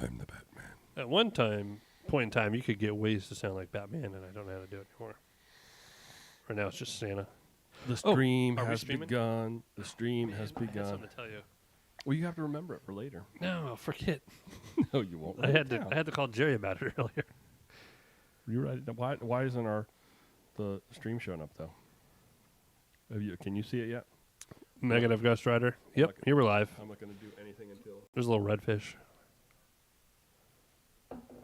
I'm the Batman. At one point in time, you could get ways to sound like Batman, and I don't know how to do it anymore. Right now, it's just Santa. The stream are we has streaming? begun. The stream has I had begun. something to tell you. Well, you have to remember it for later. No, I'll forget. No, you won't. I had to call Jerry about it earlier. You write it down. Why isn't the stream showing up though? Can you see it yet? Negative Ghost Rider. Yep, here we're live. I'm not going to do anything until. There's a little redfish.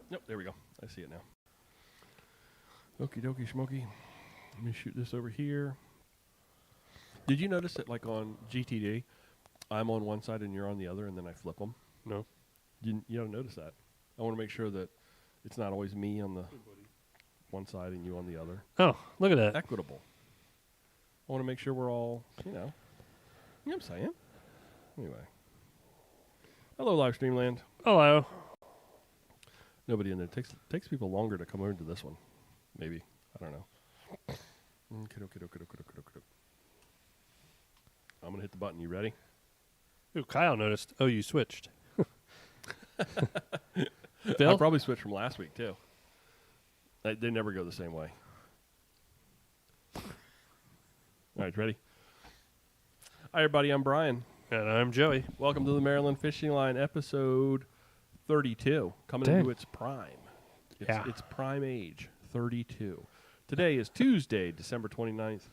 Nope, there we go. I see it now. Okie dokie schmoky. Let me shoot this over here. Did you notice that, like on GTD, I'm on one side and you're on the other, and then I flip them? No. You don't notice that. I want to make sure that it's not always me on the one side and you on the other. Oh, look at that. Equitable. I want to make sure we're all, you know what I'm saying? Anyway. Hello, live stream land. Hello. Nobody in there. Takes people longer to come over to this one. Maybe. I don't know. I'm going to hit the button. You ready? Ooh, Kyle noticed. Oh, you switched. Phil? I probably switched from last week, too. They never go the same way. All right, ready? Hi, everybody. I'm Brian. And I'm Joey. Welcome to the Maryland Fishing Line, episode 32, coming into its prime. It's prime age, 32. Today is Tuesday, December 29th,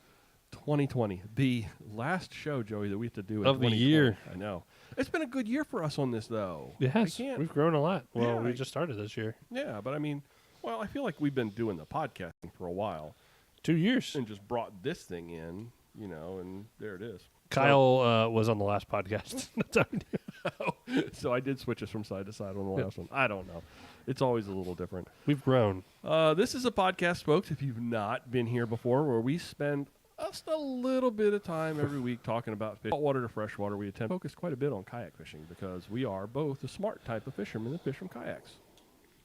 2020. The last show, Joey, that we have to do of the year. I know. It's been a good year for us on this, though. Yes, we've grown a lot. Well, Yeah, we just started this year. Yeah, but I mean, I feel like we've been doing the podcasting for a while. 2 years. And just brought this thing in, and there it is. Kyle was on the last podcast. So I did switch us from side to side on the last one. I don't know. It's always a little different. We've grown. This is a podcast, folks, if you've not been here before, where we spend just a little bit of time every week talking about fish. Saltwater to freshwater. We attempt to focus quite a bit on kayak fishing because we are both the smart type of fishermen that fish from kayaks.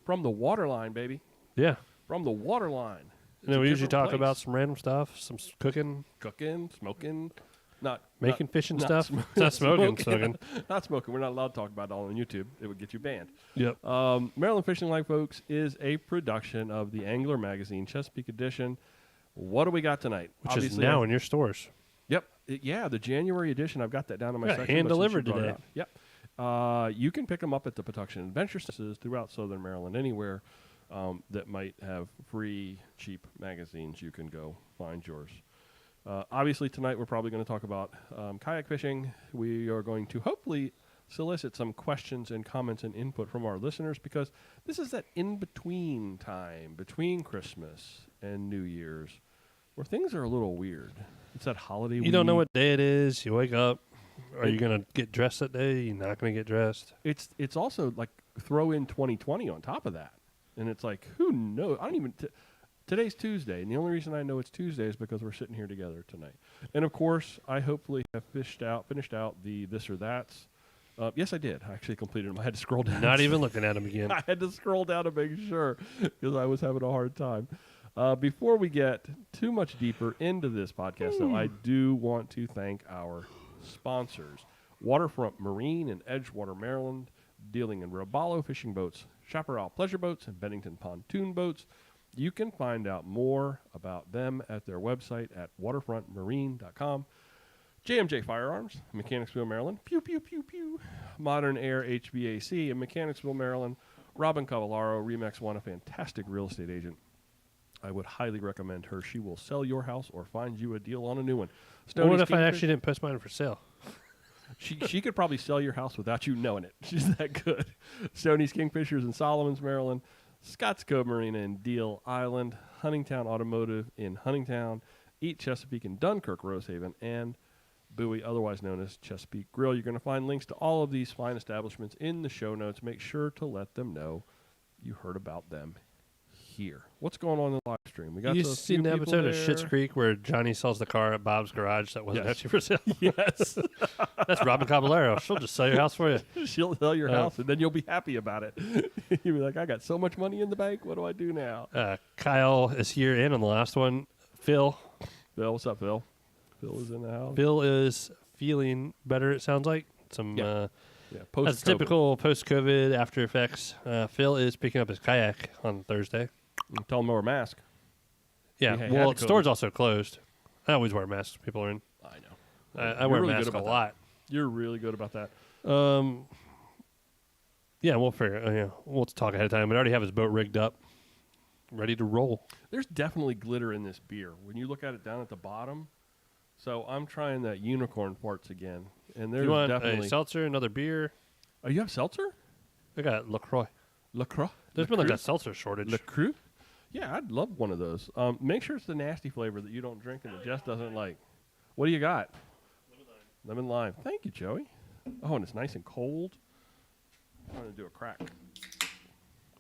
From the waterline, baby. Yeah. From the waterline. And then we usually talk about some random stuff, some cooking. Cooking, smoking. Making fishing not stuff. It's not smoking. Not smoking. We're not allowed to talk about it all on YouTube. It would get you banned. Yep. Maryland Fishing Line, folks, is a production of the Angler magazine, Chesapeake Edition. What do we got tonight? Which is now in your stores. Yep. The January edition. I've got that down in my section. Hand delivered today. Yep. You can pick them up at the Patuxent Adventure Centers throughout southern Maryland, anywhere that might have free, cheap magazines. You can go find yours. Obviously, tonight we're probably going to talk about kayak fishing. We are going to hopefully solicit some questions and comments and input from our listeners because this is that in-between time between Christmas and New Year's where things are a little weird. It's that holiday week. You don't know what day it is. You wake up. Are you going to get dressed that day? You're not going to get dressed. It's also like throw in 2020 on top of that. And it's like, who knows? I don't even... Today's Tuesday, and the only reason I know it's Tuesday is because we're sitting here together tonight. And, of course, I hopefully have finished out the this or that's. Yes, I did. I actually completed them. I had to scroll down. Not even looking at them again. I had to scroll down to make sure because I was having a hard time. Before we get too much deeper into this podcast, though, I do want to thank our sponsors. Waterfront Marine in Edgewater, Maryland, dealing in Robalo fishing boats, Chaparral pleasure boats, and Bennington pontoon boats. You can find out more about them at their website at waterfrontmarine.com. JMJ Firearms, Mechanicsville, Maryland. Pew, pew, pew, pew. Modern Air HVAC in Mechanicsville, Maryland. Robin Cavallaro, Remax One, a fantastic real estate agent. I would highly recommend her. She will sell your house or find you a deal on a new one. What if I actually didn't post mine for sale? She could probably sell your house without you knowing it. She's that good. Stoney's Kingfishers in Solomons, Maryland. Scott's Cove Marina in Deal Island, Huntingtown Automotive in Huntingtown, Eat Chesapeake in Dunkirk, Rosehaven, and Bowie, otherwise known as Chesapeake Grill. You're going to find links to all of these fine establishments in the show notes. Make sure to let them know you heard about them here. What's going on in the live stream? We got you seen the episode of Schitt's Creek where Johnny sells the car at Bob's garage that wasn't actually for sale? Yes. That's Robin Caballero. She'll just sell your house for you. She'll sell your house, and then you'll be happy about it. You'll be like, I got so much money in the bank. What do I do now? Kyle is here and on the last one. Phil, what's up, Phil? Phil is in the house. Phil is feeling better, it sounds like. Yeah, That's post-COVID. typical post-COVID after effects. Phil is picking up his kayak on Thursday. Tell them to wear a mask. Yeah, had well, COVID. the store's also closed. I always wear masks when people are in. I know. I You're wear really masks good a about that. lot. You're really good about that. Yeah, we'll figure. Yeah, we'll talk ahead of time. But I already have his boat rigged up, ready to roll. There's definitely glitter in this beer. When you look at it down at the bottom, so I'm trying that unicorn parts again, and there's You want definitely. a seltzer, another beer? Oh, you have seltzer? I got LaCroix. LaCroix? There's been like a seltzer shortage. LaCroix? Yeah, I'd love one of those. Make sure it's the nasty flavor that you don't drink and that Jess doesn't like. What do you got? Lemon lime. Thank you, Joey. Oh, and it's nice and cold. I'm trying to do a crack.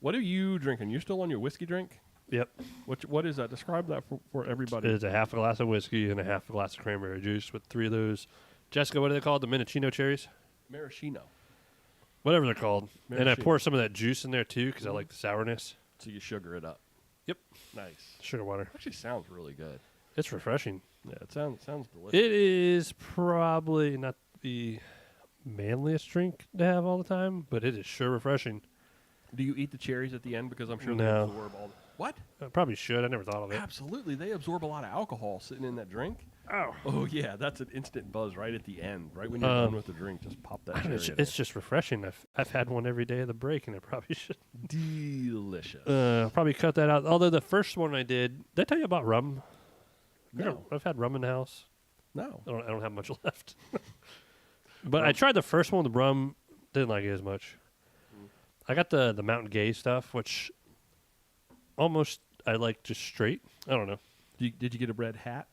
What are you drinking? You still on your whiskey drink? Yep. What is that? Describe that for everybody. It's a half a glass of whiskey and a half a glass of cranberry juice with 3 of those. Jessica, what are they called? The Mendocino cherries? Maraschino. Whatever they're called. And I Maraschino. pour some of that juice in there too because I like the sourness. So you sugar it up. Yep. Nice. Sugar water. Actually sounds really good. It's refreshing. Yeah, it sounds delicious. It is probably not the manliest drink to have all the time, but it is sure refreshing. Do you eat the cherries at the end? Because I'm sure No. they absorb all. What? I probably should. I never thought of it. Absolutely, they absorb a lot of alcohol sitting in that drink. Oh. Oh yeah, that's an instant buzz right at the end, right when you're done with the drink. Just pop that cherry. It's just refreshing. I've had one every day of the break, and I probably should. Delicious. Probably cut that out. Although the first one I did I tell you about rum? No. I've had rum in the house. No. I don't have much left. But I tried the first one with the rum. Didn't like it as much. I got the Mountain Gay stuff, which almost I like just straight. I don't know. Did you get a red hat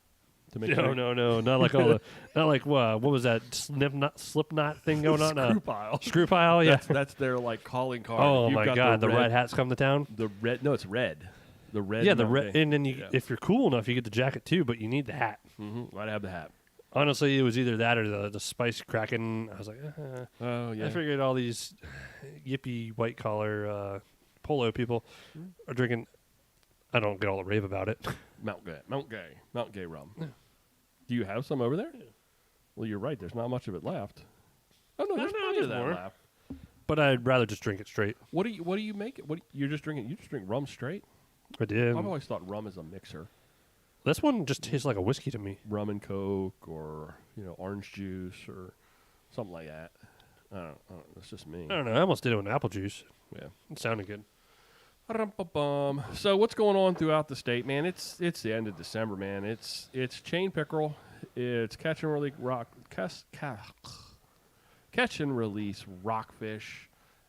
to make? No, not like all the, not like what was that Slipknot thing going on? Screw pile. Screw pile, yeah. That's their like calling card. Oh You've my got God, the red hats come to town. The red. No, it's red. The red. Yeah, the Mountain red, Gay. and then if you're cool enough, you get the jacket too, but you need the hat. Mm-hmm. I'd have the hat. Honestly, it was either that or the spice Kraken. I was like, Oh yeah. I figured all these yippie white collar polo people are drinking. I don't get all the rave about it. Mount Gay rum. Yeah. Do you have some over there? Yeah. Well, you're right. There's not much of it left. Oh no, there's plenty of that more. left. But I'd rather just drink it straight. What do you make it? You're just drinking? You just drink rum straight? I did. I've always thought rum is a mixer. This one just tastes like a whiskey to me. Rum and Coke, or orange juice, or something like that. I don't know. That's just me. I don't know. I almost did it with apple juice. Yeah. It sounded good. So what's going on throughout the state, man? It's the end of December, man. It's chain pickerel. It's catch and release rockfish,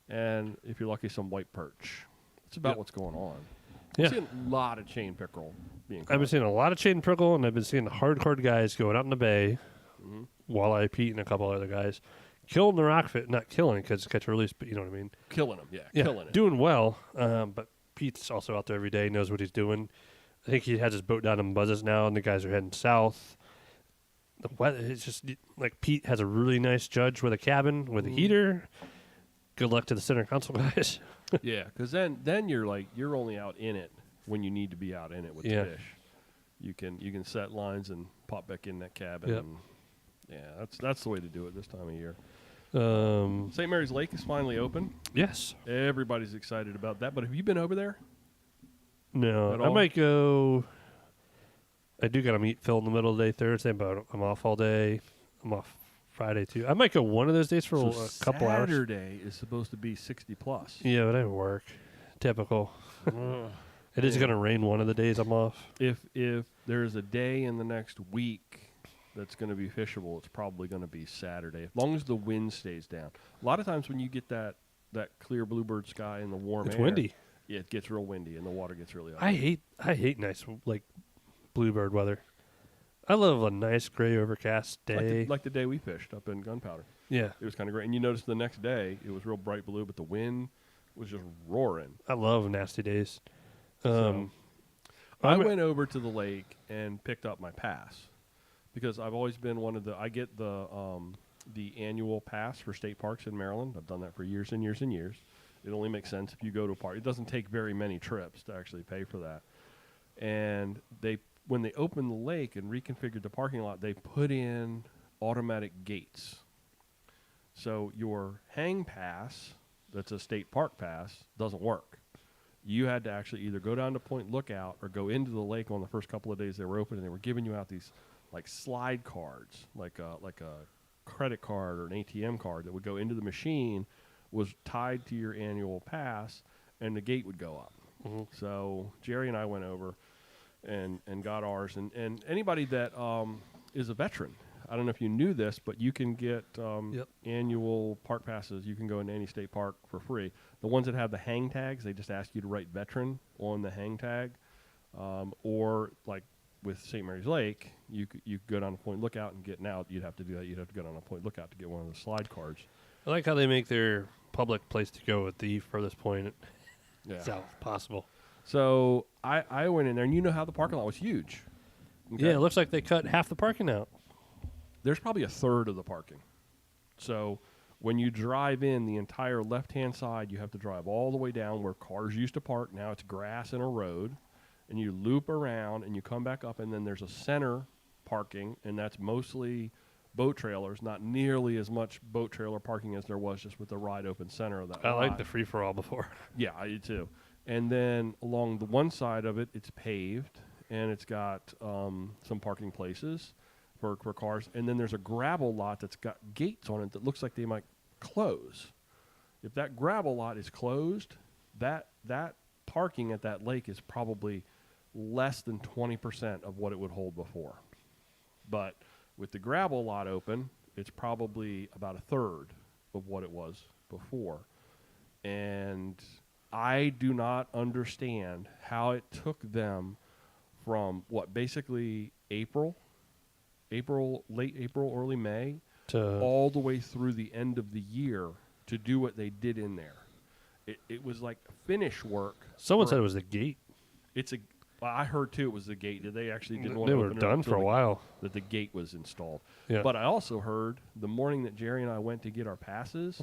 and if you're lucky, some white perch. It's about what's going on. Yeah. I've seen a lot of chain pickerel being caught. I've been seeing a lot of chain pickerel, and I've been seeing the hardcore guys going out in the bay, Walleye Pete and a couple other guys, killing the rockfish. Not killing it because it's catch and release, but you know what I mean. Killing them, killing it. Doing well, but Pete's also out there every day, knows what he's doing. I think he has his boat down in Buzzes now, and the guys are heading south. The weather, it's just like Pete has a really nice judge with a cabin with a heater. Good luck to the center console guys. Yeah, because then you're only out in it when you need to be out in it with the fish. You can set lines and pop back in that cabin. Yep. And yeah, that's the way to do it this time of year. St. Mary's Lake is finally open. Yes. Everybody's excited about that. But have you been over there? No, At I all? might go. I do got to meet Phil in the middle of the day Thursday, but I'm off all day. I'm off Friday too. I might go one of those days for a couple hours. Saturday is supposed to be 60 plus. Yeah, but I work. Typical. It is going to rain one of the days I'm off. If there is a day in the next week that's going to be fishable, it's probably going to be Saturday, as long as the wind stays down. A lot of times when you get that clear bluebird sky and the warm It's air, windy. Yeah, it gets real windy and the water gets really ugly. I hate nice like bluebird weather. I love a nice gray overcast day. Like the day we fished up in Gunpowder. Yeah, It was kind of great. And you notice the next day, it was real bright blue, but the wind was just roaring. I love nasty days. So, I went over to the lake and picked up my pass because I've always been I get the annual pass for state parks in Maryland. I've done that for years and years and years. It only makes sense if you go to a park. It doesn't take very many trips to actually pay for that. And when they opened the lake and reconfigured the parking lot, they put in automatic gates. So your hang pass, that's a state park pass, doesn't work. You had to actually either go down to Point Lookout or go into the lake on the first couple of days they were open, and they were giving you out these like slide cards, like a credit card or an ATM card that would go into the machine, was tied to your annual pass, and the gate would go up. Mm-hmm. So Jerry and I went over and got ours, and anybody that is a veteran, I don't know if you knew this, but you can get annual park passes. You can go into any state park for free. The ones that have the hang tags, they just ask you to write veteran on the hang tag. Or like with St. Mary's Lake, you could go down to Point Lookout and get out. You'd have to do that. You'd have to go down to Point Lookout to get one of the slide cards. I like how they make their public place to go at the furthest point Yeah. south possible. So I went in there, and you know how the parking lot was huge. Okay? Yeah, it looks like they cut half the parking out. There's probably a third of the parking. So when you drive in, the entire left-hand side, you have to drive all the way down where cars used to park. Now it's grass and a road. And you loop around, and you come back up, and then there's a center parking, and that's mostly boat trailers, not nearly as much boat trailer parking as there was just with the wide open center of that I lot. like the free-for-all before. Yeah, I do too. And then along the one side of it, it's paved, and it's got some parking places for cars. And then there's a gravel lot that's got gates on it that looks like they might close. If that gravel lot is closed, that parking at that lake is probably less than 20% of what it would hold before. But with the gravel lot open, it's probably about a third of what it was before. And I do not understand how it took them from basically late April, early May, To all the way through the end of the year to do what they did in there. It was like finish work. someone said it was the gate. I heard too it was the gate. They actually didn't want They to were open it done up for a while. that the gate was installed. Yeah. But I also heard the morning that Jerry and I went to get our passes,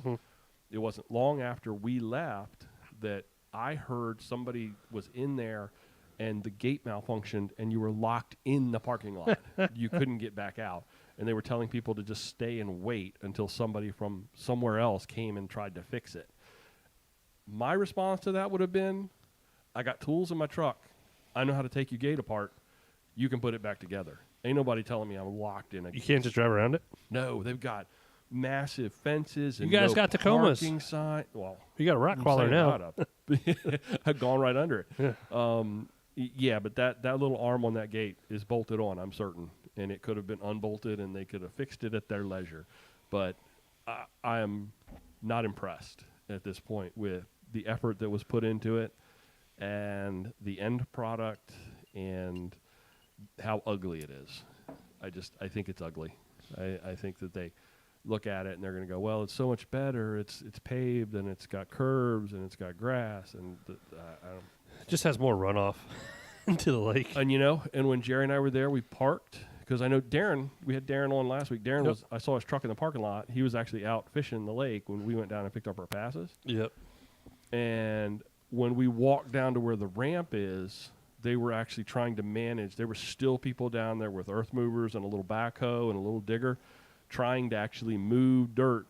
it wasn't long after we left that I heard somebody was in there and the gate malfunctioned and you were locked in the parking lot. You couldn't get back out. And they were telling people to just stay and wait until somebody from somewhere else came and tried to fix it. My response to that would have been, I got tools in my truck. I know how to take your gate apart. You can put it back together. Ain't nobody telling me I'm locked in a You can't just drive around it? No, they've got massive fences and You guys no got Tacomas. parking sign. Well, You got a rock I'm crawler saying now. right up. I've gone right under it. Yeah. Yeah, but that little arm on that gate is bolted on, I'm certain. And it could have been unbolted, and they could have fixed it at their leisure. But I am not impressed at this point with the effort that was put into it and the end product and how ugly it is. I think it's ugly. I think that they look at it and they're going to go, well, it's so much better. It's paved and it's got curbs and it's got grass and I don't. It just has more runoff into the lake. And and when Jerry and I were there, we parked because I know Darren. We had Darren on last week. Darren I saw his truck in the parking lot. He was actually out fishing the lake when we went down and picked up our passes. Yep. And when we walked down to where the ramp is, they were actually trying to manage. There were still people down there with earth movers and a little backhoe and a little digger trying to actually move dirt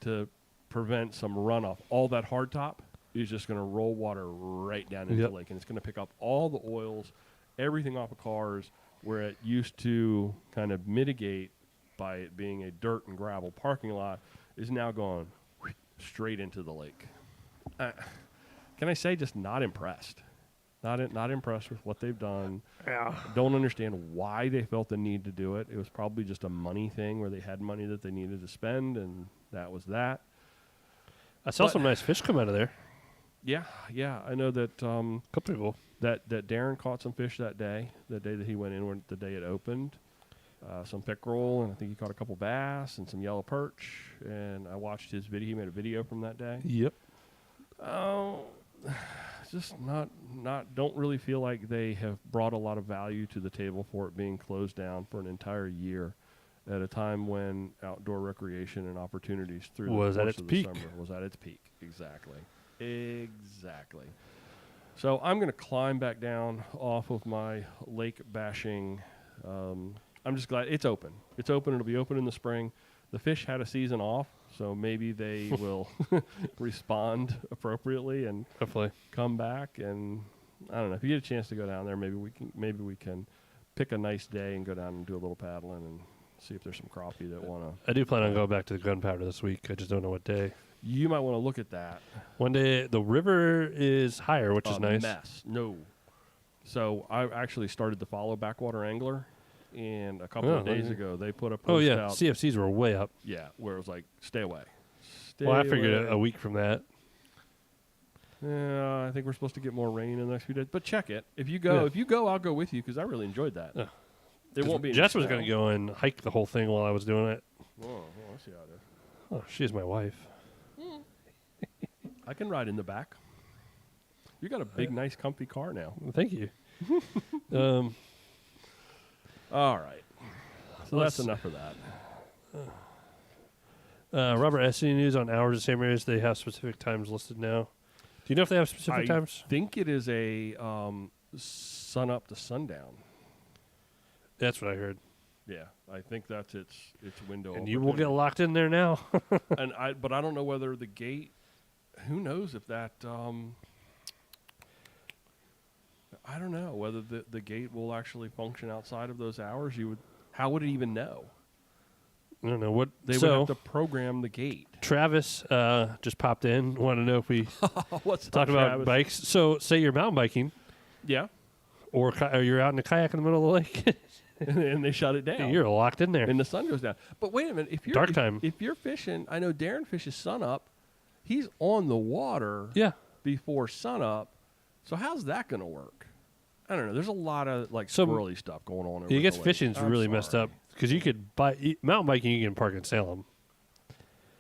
to prevent some runoff. All that hardtop is just going to roll water right down into the lake, and it's going to pick up all the oils, everything off of cars, where it used to kind of mitigate by it being a dirt and gravel parking lot, is now going straight into the lake. Can I say just not impressed? Not impressed with what they've done. Yeah. Don't understand why they felt the need to do it. It was probably just a money thing where they had money that they needed to spend, and that was that. I saw some nice fish come out of there. Yeah. I know that Couple people. that Darren caught some fish that day that he went in, the day it opened. Some pickerel, and I think he caught a couple bass and some yellow perch. And I watched his video. He made a video from that day. Yep. Oh, just not. Don't really feel like they have brought a lot of value to the table for it being closed down for an entire year, at a time when outdoor recreation and opportunities through the course of the summer was at its peak. Exactly. So I'm going to climb back down off of my lake bashing. I'm just glad it's open. It's open. It'll be open in the spring. the fish had a season off, so maybe they will respond appropriately and Hopefully. come back. And I don't know, if you get a chance to go down there, maybe we can pick a nice day and go down and do a little paddling and see if there's some crappie that want to. I do plan on going back to the gunpowder this week. I just don't know what day. You might want to look at that. One day the river is higher, which is nice. Mess. No. So I actually started to follow Backwater Angler, and a couple of days ago they put a post out. CFCs were way up. Yeah, where it was like, stay away. Well, I figured a week from that. Yeah, I think we're supposed to get more rain in the next few days. But check it. If you go, I'll go with you because I really enjoyed that. It won't be. Jess was going to go and hike the whole thing while I was doing it. Oh, I see how it is. Oh, she's my wife. I can ride in the back. You got a big, nice, comfy car now. Thank you. All right. So that's enough of that. Robert, SC News on hours of same areas. They have specific times listed now. Do you know if they have specific times? I think it is a sun up to sundown. That's what I heard. Yeah, I think that's its window. And you will get locked in there now. But I don't know whether the gate. Who knows if that? I don't know whether the gate will actually function outside of those hours. How would it even know? I don't know what they would have to program the gate. Travis just popped in. Want to know if we What's talk about Travis? bikes? So, say you're mountain biking, Yeah, or you're out in a kayak in the middle of the lake, and they shut it down. You're locked in there, and the sun goes down. But wait a minute, if you're time, if you're fishing, I know Darren fishes sun up. He's on the water. Yeah. Before sun up. So how's that going to work? I don't know. There's a lot of squirrely stuff going on. I guess fishing's really messed up because you could mountain biking. You can park in Salem.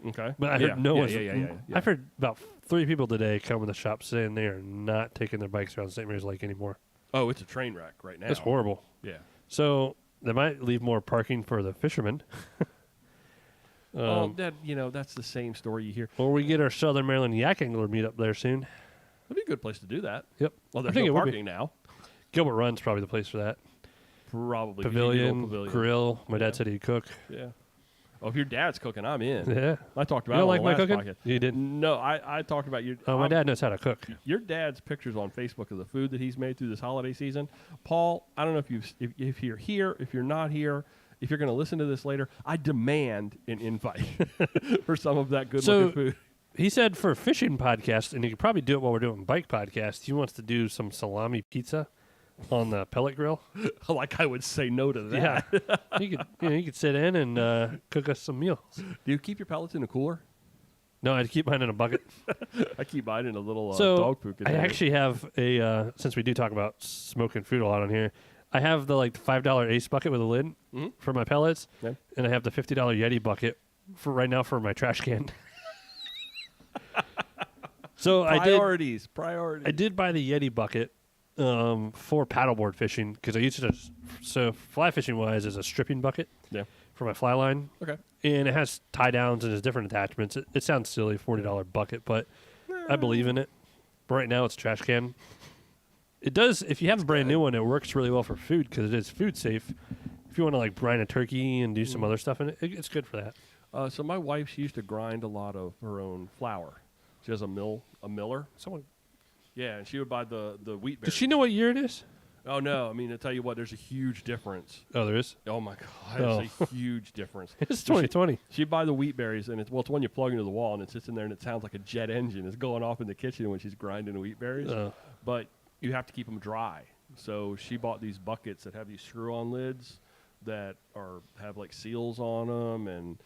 Okay, but I heard yeah. I've heard about 3 people today come in the shop saying they are not taking their bikes around St. Mary's Lake anymore. Oh, it's a train wreck right now. It's horrible. Yeah. So they might leave more parking for the fishermen. That's the same story you hear. Or we get our Southern Maryland yak angler meet up there soon. That'd be a good place to do that. Yep. Well, there's no parking now. Gilbert Run's probably the place for that. Probably. Pavilion, grill. My dad said he'd cook. Yeah. Oh, if your dad's cooking, I'm in. Yeah. I talked about you it don't like on the my last cooking? podcast. You didn't? No, I talked about your... Oh, my dad knows how to cook. Your dad's pictures on Facebook of the food that he's made through this holiday season. Paul, I don't know if you're here, if you're not here, if you're going to listen to this later, I demand an invite for some of that good-looking food. He said for a fishing podcast, and he could probably do it while we're doing bike podcast, he wants to do some salami pizza on the pellet grill. Like I would say no to that. Yeah. he could sit in and cook us some meals. Do you keep your pellets in a cooler? No, I keep mine in a bucket. I keep mine in a little dog food container. I actually have a, since we do talk about smoking food a lot on here, I have the $5 Ace bucket with a lid for my pellets, and I have the $50 Yeti bucket for right now for my trash can. So priorities. I did buy the Yeti bucket for paddleboard fishing because I used it so fly fishing wise as a stripping bucket for my fly line. Okay. And it has tie downs and there's different attachments. It sounds silly, $40 bucket, but I believe in it. But right now it's a trash can. It does, if you have a brand new one, it works really well for food because it is food safe. If you want to brine a turkey and do some other stuff in it, it's good for that. So my wife, she used to grind a lot of her own flour. She has a miller. Yeah, and she would buy the wheat berries. Does she know what year it is? Oh, no. I mean, to tell you what, there's a huge difference. Oh, there is? Oh, my God. There's a huge difference. It's 2020. She'd buy the wheat berries, and it's one you plug into the wall, and it sits in there, and it sounds like a jet engine. It's going off in the kitchen when she's grinding the wheat berries. But you have to keep them dry. So she bought these buckets that have these screw-on lids that have seals on them, and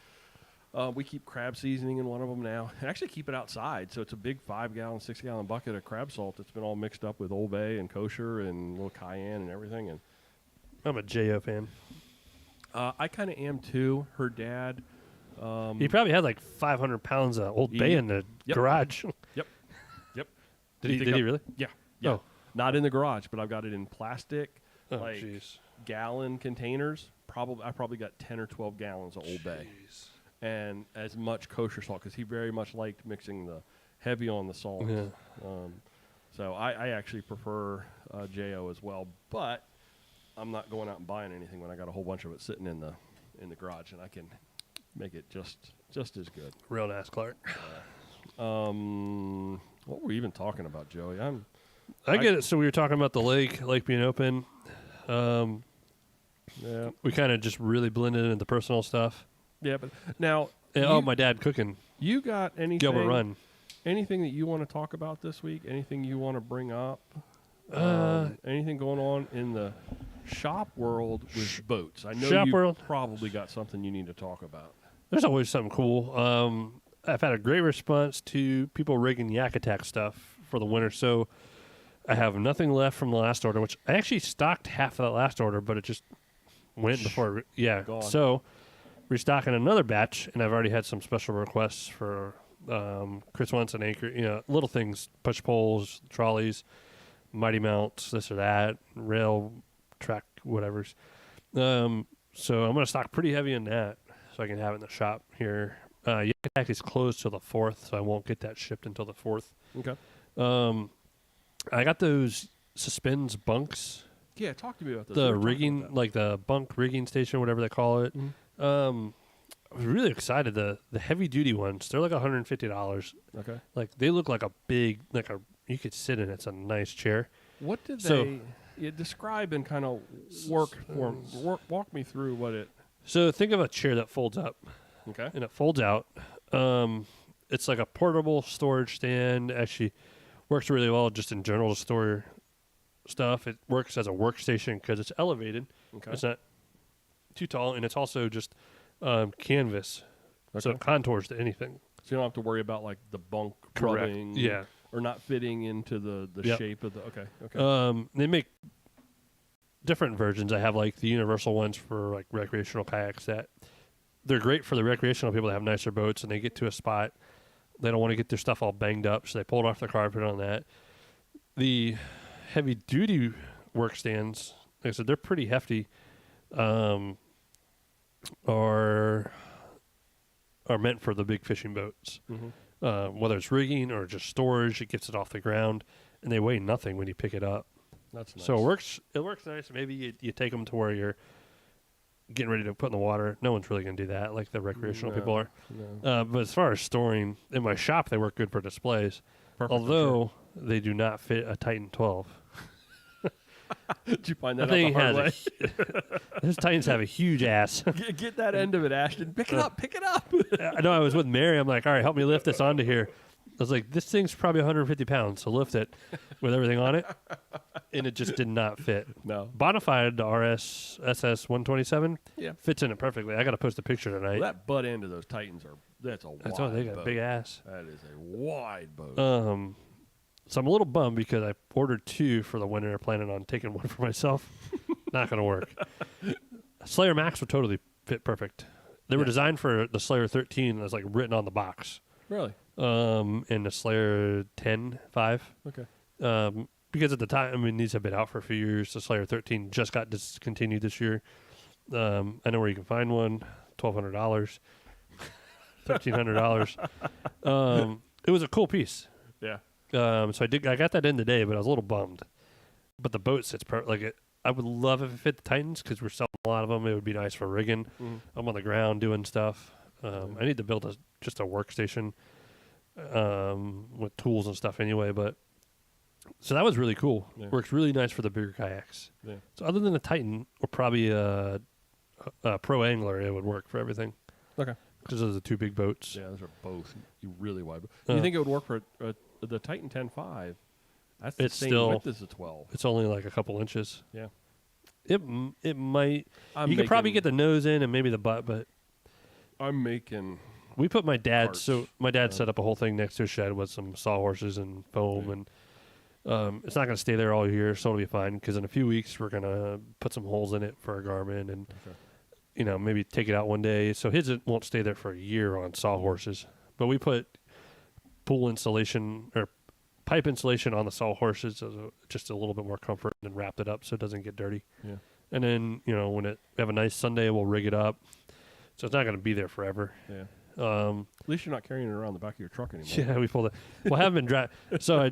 we keep crab seasoning in one of them now. I actually keep it outside, so it's a big 5-gallon, 6-gallon bucket of crab salt that's been all mixed up with Old Bay and kosher and little cayenne and everything. And I'm a J.O. fan. I kind of am too. Her dad. He probably had 500 pounds of Old Bay in the garage. Yep. Did he really? Yeah. Oh. Not in the garage, but I've got it in plastic, jeez. Gallon containers. I probably got 10 or 12 gallons of Old Bay. And as much kosher salt, because he very much liked mixing the heavy on the salt. Yeah. So I actually prefer J.O. as well, but I'm not going out and buying anything when I got a whole bunch of it sitting in the garage, and I can make it just as good. Real nice, Clark. What were we even talking about, Joey? I get it. So we were talking about the lake being open. Yeah. We kind of just really blended into the personal stuff. Yeah, but now... And, my dad cooking. You got anything... Gilbert Run. Anything that you want to talk about this week? Anything you want to bring up? Anything going on in the shop world with boats? I know you probably got something you need to talk about. There's always something cool. I've had a great response to people rigging Yak Attack stuff for the winter. So I have nothing left from the last order, which I actually stocked half of that last order, but it just went before. Yeah. Gone. So restocking another batch, and I've already had some special requests for Chris wants an anchor, little things, push poles, trolleys, mighty mounts, this or that, rail, track, whatever's. So I'm going to stock pretty heavy in that so I can have it in the shop here. Yak Attack is closed till the 4th, so I won't get that shipped until the 4th. Okay. I got those suspends bunks. Yeah, talk to me about this. The rigging, like the bunk rigging station, whatever they call it. Mm-hmm. I was really excited. The heavy duty ones, they're like $150. Okay. Like they look like a big, you could sit in. It's a nice chair. What did they describe and kind of walk me through what it? So think of a chair that folds up. Okay. And it folds out. It's like a portable storage stand. Actually, works really well just in general to store stuff. It works as a workstation because it's elevated. Okay. It's not too tall, and it's also just canvas, so it contours to anything. So you don't have to worry about like the bunk rubbing, or not fitting into the shape of the. Okay. They make different versions. I have like the universal ones for like recreational kayaks that they're great for the recreational people that have nicer boats, and they get to a spot they don't want to get their stuff all banged up, so they pull it off the carpet on that. The heavy duty work stands, like I said, they're pretty hefty. Are meant for the big fishing boats. Mm-hmm. Whether it's rigging or just storage, it gets it off the ground, and they weigh nothing when you pick it up. That's nice. So it works nice. Maybe you take them to where you're getting ready to put in the water. No one's really going to do that like the recreational people are. No. But as far as storing, in my shop, they work good for displays. Perfect, although they do not fit a Titan 12. Did you find that out the hard way? Those Titans have a huge ass. Get that end of it, Ashton. Pick it up. I know. I was with Mary. I'm like, all right, help me lift this onto here. I was like, this thing's probably 150 pounds, so lift it with everything on it. And it just did not fit. No. Bonafide, the RS SS 127, fits in it perfectly. I got to post a picture tonight. Well, that butt end of those Titans that's a wide boat. They got a big ass. That is a wide boat. So I'm a little bummed because I ordered 2 for the winter, planning on taking one for myself. Not going to work. Slayer Max would totally fit perfect. They were designed for the Slayer 13 that's like written on the box. Really? And the Slayer 10.5. Okay. Because at the time, these have been out for a few years. The Slayer 13 just got discontinued this year. I know where you can find one, $1,200, $1,300. It was a cool piece. Yeah. So I got that in today, but I was a little bummed. But the boat sits I would love if it fit the Titans because we're selling a lot of them. It would be nice for rigging. Mm-hmm. I'm on the ground doing stuff. I need to build just a workstation with tools and stuff anyway. But so that was really cool. Yeah. Works really nice for the bigger kayaks. Yeah. So other than a Titan or probably a Pro Angler, it would work for everything. Okay. Because those are the 2 big boats. Yeah, those are both really wide. Do you think it would work for the Titan 10.5? That's the same width as a 12. It's only like a couple inches. Yeah. It might. You could probably get the nose in and maybe the butt, but I'm making. We put my dad. So my dad set up a whole thing next to his shed with some sawhorses and foam, and it's not going to stay there all year, so it'll be fine. Because in a few weeks we're going to put some holes in it for a Garmin, and maybe take it out one day. So his won't stay there for a year on sawhorses. But we put pool insulation or pipe insulation on the sawhorses, so just a little bit more comfort, and then wrapped it up so it doesn't get dirty. Yeah. And then when we have a nice Sunday, we'll rig it up, so it's not going to be there forever. Yeah. At least you're not carrying it around the back of your truck anymore. Yeah, we pulled it. Well, I haven't been driving. So I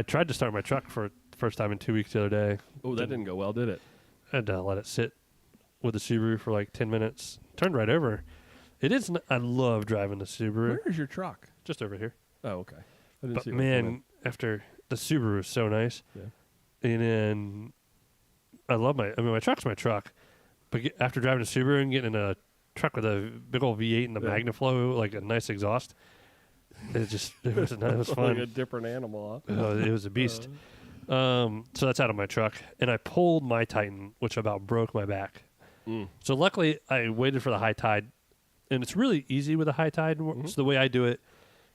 tried to start my truck for the first time in 2 weeks the other day. Oh, that didn't go well, did it? I had to let it sit with the Subaru for like 10 minutes. Turned right over. It is. I love driving the Subaru. Where is your truck? Just over here. Oh, okay. I didn't But see it man, after the Subaru is so nice, Yeah. and then I love my truck's my truck, but after driving a Subaru and getting in a truck with a big old V8 and the MagnaFlow, like a nice exhaust, it was fun. Like a different animal, huh? Oh, it was a beast. So that's out of my truck, and I pulled my Titan, which about broke my back. So luckily, I waited for the high tide, and it's really easy with a high tide. So the way I do it,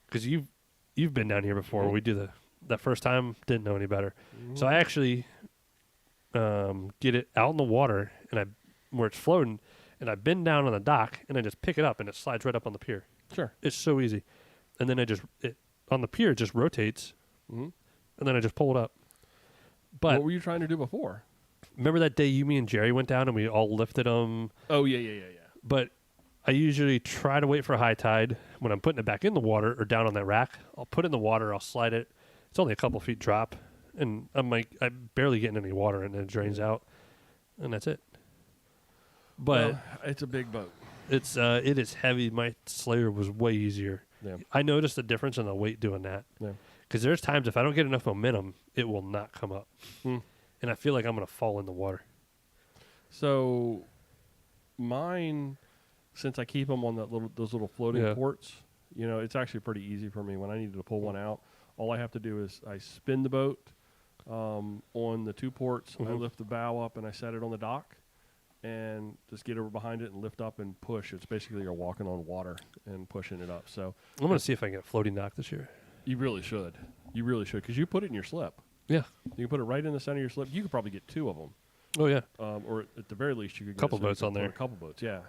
because you've been down here before. We do that first time, didn't know any better. So I actually get it out in the water, and where it's floating, and I bend down on the dock, and I just pick it up, and it slides right up on the pier. Sure. It's so easy. And then on the pier, it just rotates, and then I just pull it up. But what were you trying to do before? remember that day me and Jerry went down and we all lifted them? Oh, yeah. But I usually try to wait for a high tide. When I'm putting it back in the water or down on that rack, I'll put it in the water, I'll slide it. It's only a couple feet drop, and I'm barely getting any water, and then it drains out, and that's it. But it's a big boat. It is heavy. My Slayer was way easier. Yeah. I noticed the difference in the weight doing that. Yeah. Because there's times if I don't get enough momentum, it will not come up. And I feel like I'm going to fall in the water. So mine, since I keep them on those little floating ports, it's actually pretty easy for me. When I needed to pull one out, all I have to do is I spin the boat on the two ports. I lift the bow up and I set it on the dock and just get over behind it and lift up and push. It's basically you're walking on water and pushing it up. So I'm going to see if I can get a floating dock this year. You really should. You really should, because you put it in your slip. Yeah. You can put it right in the center of your slip. You could probably get two of them. Oh, yeah. Or at the very least, you could get a couple boats on there. A couple boats, yeah.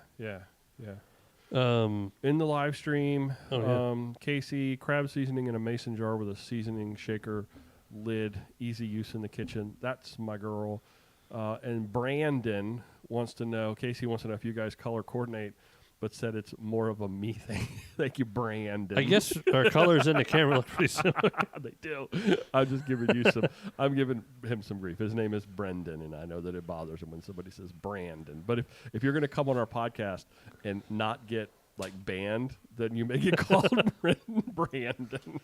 In the live stream, Casey, crab seasoning in a mason jar with a seasoning shaker lid, easy use in the kitchen. That's my girl. And Brandon Casey wants to know if you guys color coordinate, but said it's more of a me thing. Thank you, Brandon. I guess our colors in the camera look pretty similar. They do. I'm just giving I'm giving him some grief. His name is Brendan, and I know that it bothers him when somebody says Brandon. But if you're going to come on our podcast and not get banned, then you may get called Brandon.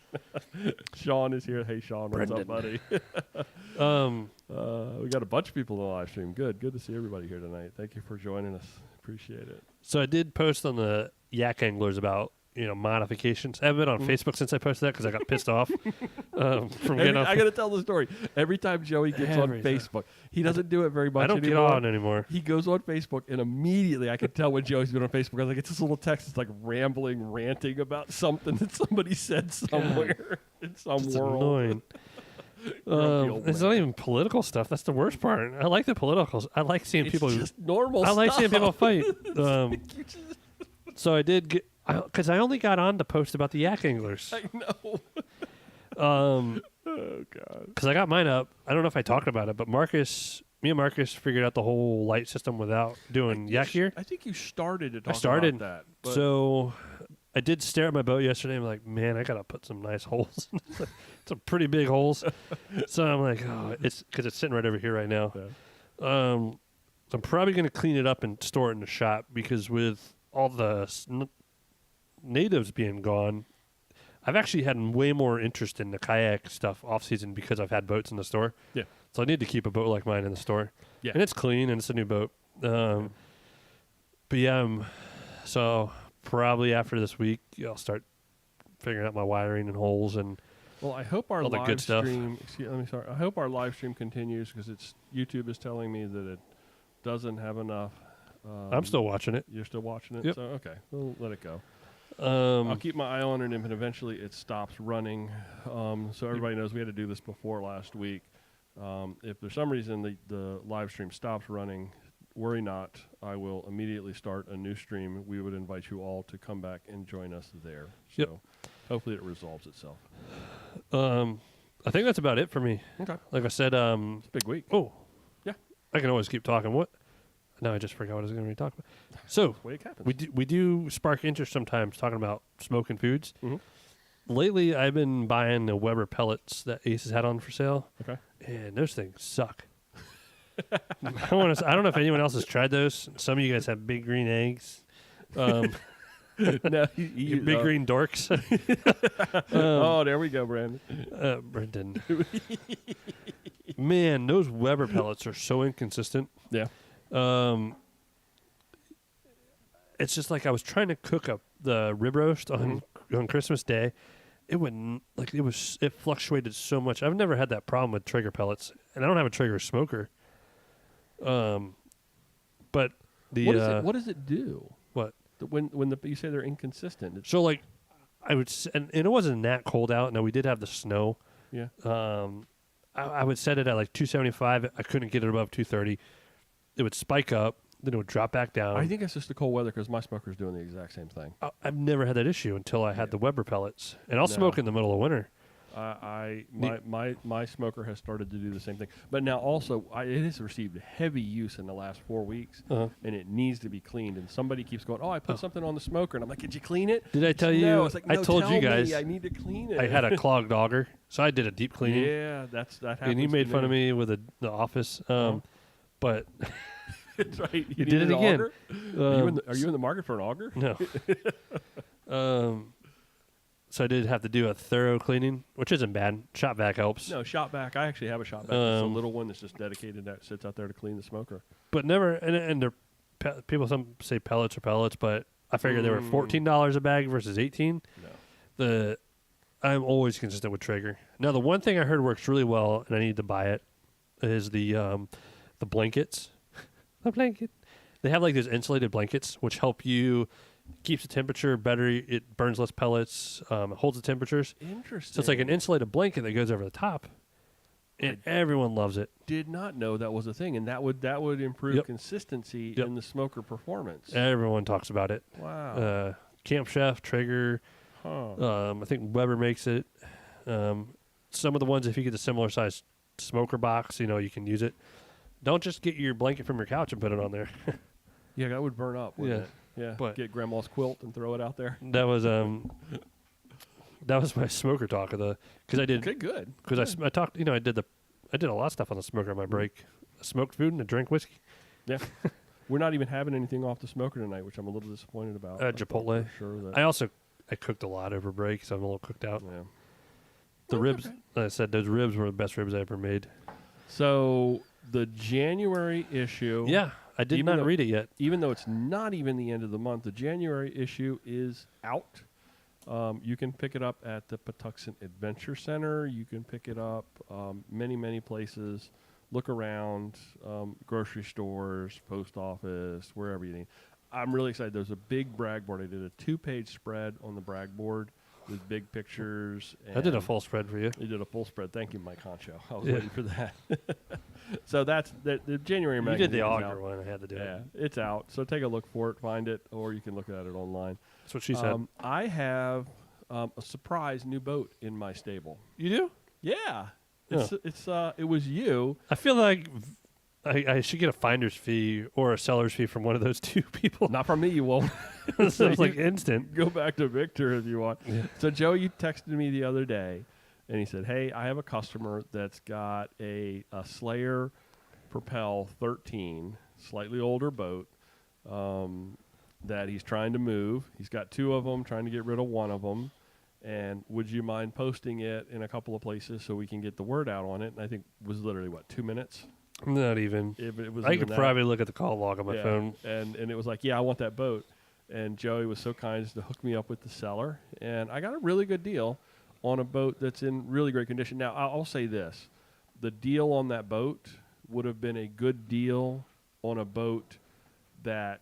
Sean is here. Hey, Sean, what's up, buddy? We got a bunch of people in the live stream. Good to see everybody here tonight. Thank you for joining us. Appreciate it. So I did post on the Yak Anglers about modifications. I haven't been on Facebook since I posted that because I got pissed off from getting off. I got to tell the story. Every time Joey gets on Facebook, he doesn't do it very much anymore. I don't get on anymore. He goes on Facebook, and immediately I can tell when Joey's been on Facebook. I was like, it's this little text. It's like rambling, ranting about something that somebody said somewhere in some world. Annoying. It's not even political stuff. That's the worst part. I like the politicals. I like seeing people. Just normal. I like seeing people fight. So I did get, because I only got on to post about the Yak Anglers. I know. Oh God. Because I got mine up. I don't know if I talked about it, but me and Marcus figured out the whole light system without doing yak gear. I think you started to talk about that. So I did stare at my boat yesterday. I'm like, man, I gotta put some nice holes. Some pretty big holes. So I'm like, it's because it's sitting right over here right now. Yeah. So I'm probably gonna clean it up and store it in the shop, because with all the natives being gone, I've actually had way more interest in the kayak stuff off season because I've had boats in the store. Yeah. So I need to keep a boat like mine in the store. Yeah. And it's clean and it's a new boat. But yeah, so probably after this week, I'll start figuring out my wiring and holes and I hope our all the good stuff. I hope our live stream continues, because YouTube is telling me that it doesn't have enough. I'm still watching it. You're still watching it? Yep. So, okay. We'll let it go. I'll keep my eye on it, and eventually it stops running. So everybody knows we had to do this before last week. If for some reason the live stream stops running, worry not. I will immediately start a new stream. We would invite you all to come back and join us there. So hopefully it resolves itself. I think that's about it for me. Okay. Like I said, it's a big week. Oh. Yeah. I can always keep talking. What? No, I just forgot what I was going to talk about. So we do spark interest sometimes talking about smoking foods. Mm-hmm. Lately, I've been buying the Weber pellets that Ace has had on for sale. Okay. And those things suck. I don't know if anyone else has tried those. Some of you guys have big green eggs. No, You big green dorks. oh, there we go, Brandon. Brendan. Man, those Weber pellets are so inconsistent. Yeah. It's just like I was trying to cook up the rib roast on Christmas Day. It wouldn't it fluctuated so much. I've never had that problem with Traeger pellets, and I don't have a Traeger smoker. But what does it do? What? When you say they're inconsistent. So like I would and it wasn't that cold out. No, we did have the snow. Yeah. I would set it at like 275. I couldn't get it above 230. It would spike up, then it would drop back down. I think it's just the cold weather because my smoker's doing the exact same thing. I've never had that issue until I had the Weber pellets, and I'll smoke in the middle of winter. My smoker has started to do the same thing, but now also it has received heavy use in the last 4 weeks, and it needs to be cleaned. And somebody keeps going, "Oh, I put something on the smoker," and I'm like, "Did you clean it?" Did I tell you? No. It's like, no, I told tell you guys. me, I need to clean it. I had a clogged auger, so I did a deep cleaning. Yeah, that happens. And you made fun of me with the office, but that's right. You did it again. Are you in the market for an auger? No. So I did have to do a thorough cleaning, which isn't bad. Shop vac helps. No, shop vac. I actually have a shop vac. It's a little one that's just dedicated that sits out there to clean the smoker. But never, and they're people some say pellets or pellets, but I figured they were $14 a bag versus $18. No. I'm always consistent with Traeger. Now the one thing I heard works really well, and I need to buy it, is the blankets. The blanket. They have like these insulated blankets which help you. Keeps the temperature better. It burns less pellets. It holds the temperatures. Interesting. So it's like an insulated blanket that goes over the top, and everyone loves it. Did not know that was a thing, and that would improve consistency in the smoker performance. Everyone talks about it. Wow. Camp Chef, Traeger. I think Weber makes it. Some of the ones, if you get a similar size smoker box, you can use it. Don't just get your blanket from your couch and put it on there. Yeah, that would burn up. Wouldn't it? Yeah, but get grandma's quilt and throw it out there. That was my smoker talk because I did. Okay, good. Because I talked, I did a lot of stuff on the smoker on my break. I smoked food and I drank whiskey. Yeah, we're not even having anything off the smoker tonight, which I'm a little disappointed about. Chipotle. Sure. I cooked a lot over break, so I'm a little cooked out. Yeah. The ribs, like I said, those ribs were the best ribs I ever made. So the January issue. Yeah. I did not read it yet. Even though it's not even the end of the month, the January issue is out. You can pick it up at the Patuxent Adventure Center. You can pick it up many places. Look around, grocery stores, post office, wherever you need. I'm really excited. There's a big brag board. I did a 2-page spread on the brag board with big pictures. I did a full spread for you. You did a full spread. Thank you, Mike Concho. I was waiting for that. So that's the January magazine. You did the auger one. I had to do it. Yeah, it's out. So take a look for it, find it, or you can look at it online. That's what she said. I have a surprise new boat in my stable. You do? Yeah. It was you. I feel like I should get a finder's fee or a seller's fee from one of those two people. Not from me, you won't. So it's like instant. Go back to Victor if you want. Yeah. So Joe, you texted me the other day, and he said, "Hey, I have a customer that's got a Slayer Propel 13, slightly older boat that he's trying to move. He's got 2 of them, trying to get rid of one of them. And would you mind posting it in a couple of places so we can get the word out on it?" And I think it was literally, 2 minutes? Not even. It was I could probably look at the call log on my phone. And it was like, yeah, I want that boat. And Joey was so kind as to hook me up with the seller. And I got a really good deal on a boat that's in really great condition. Now, I'll say this. The deal on that boat would have been a good deal on a boat that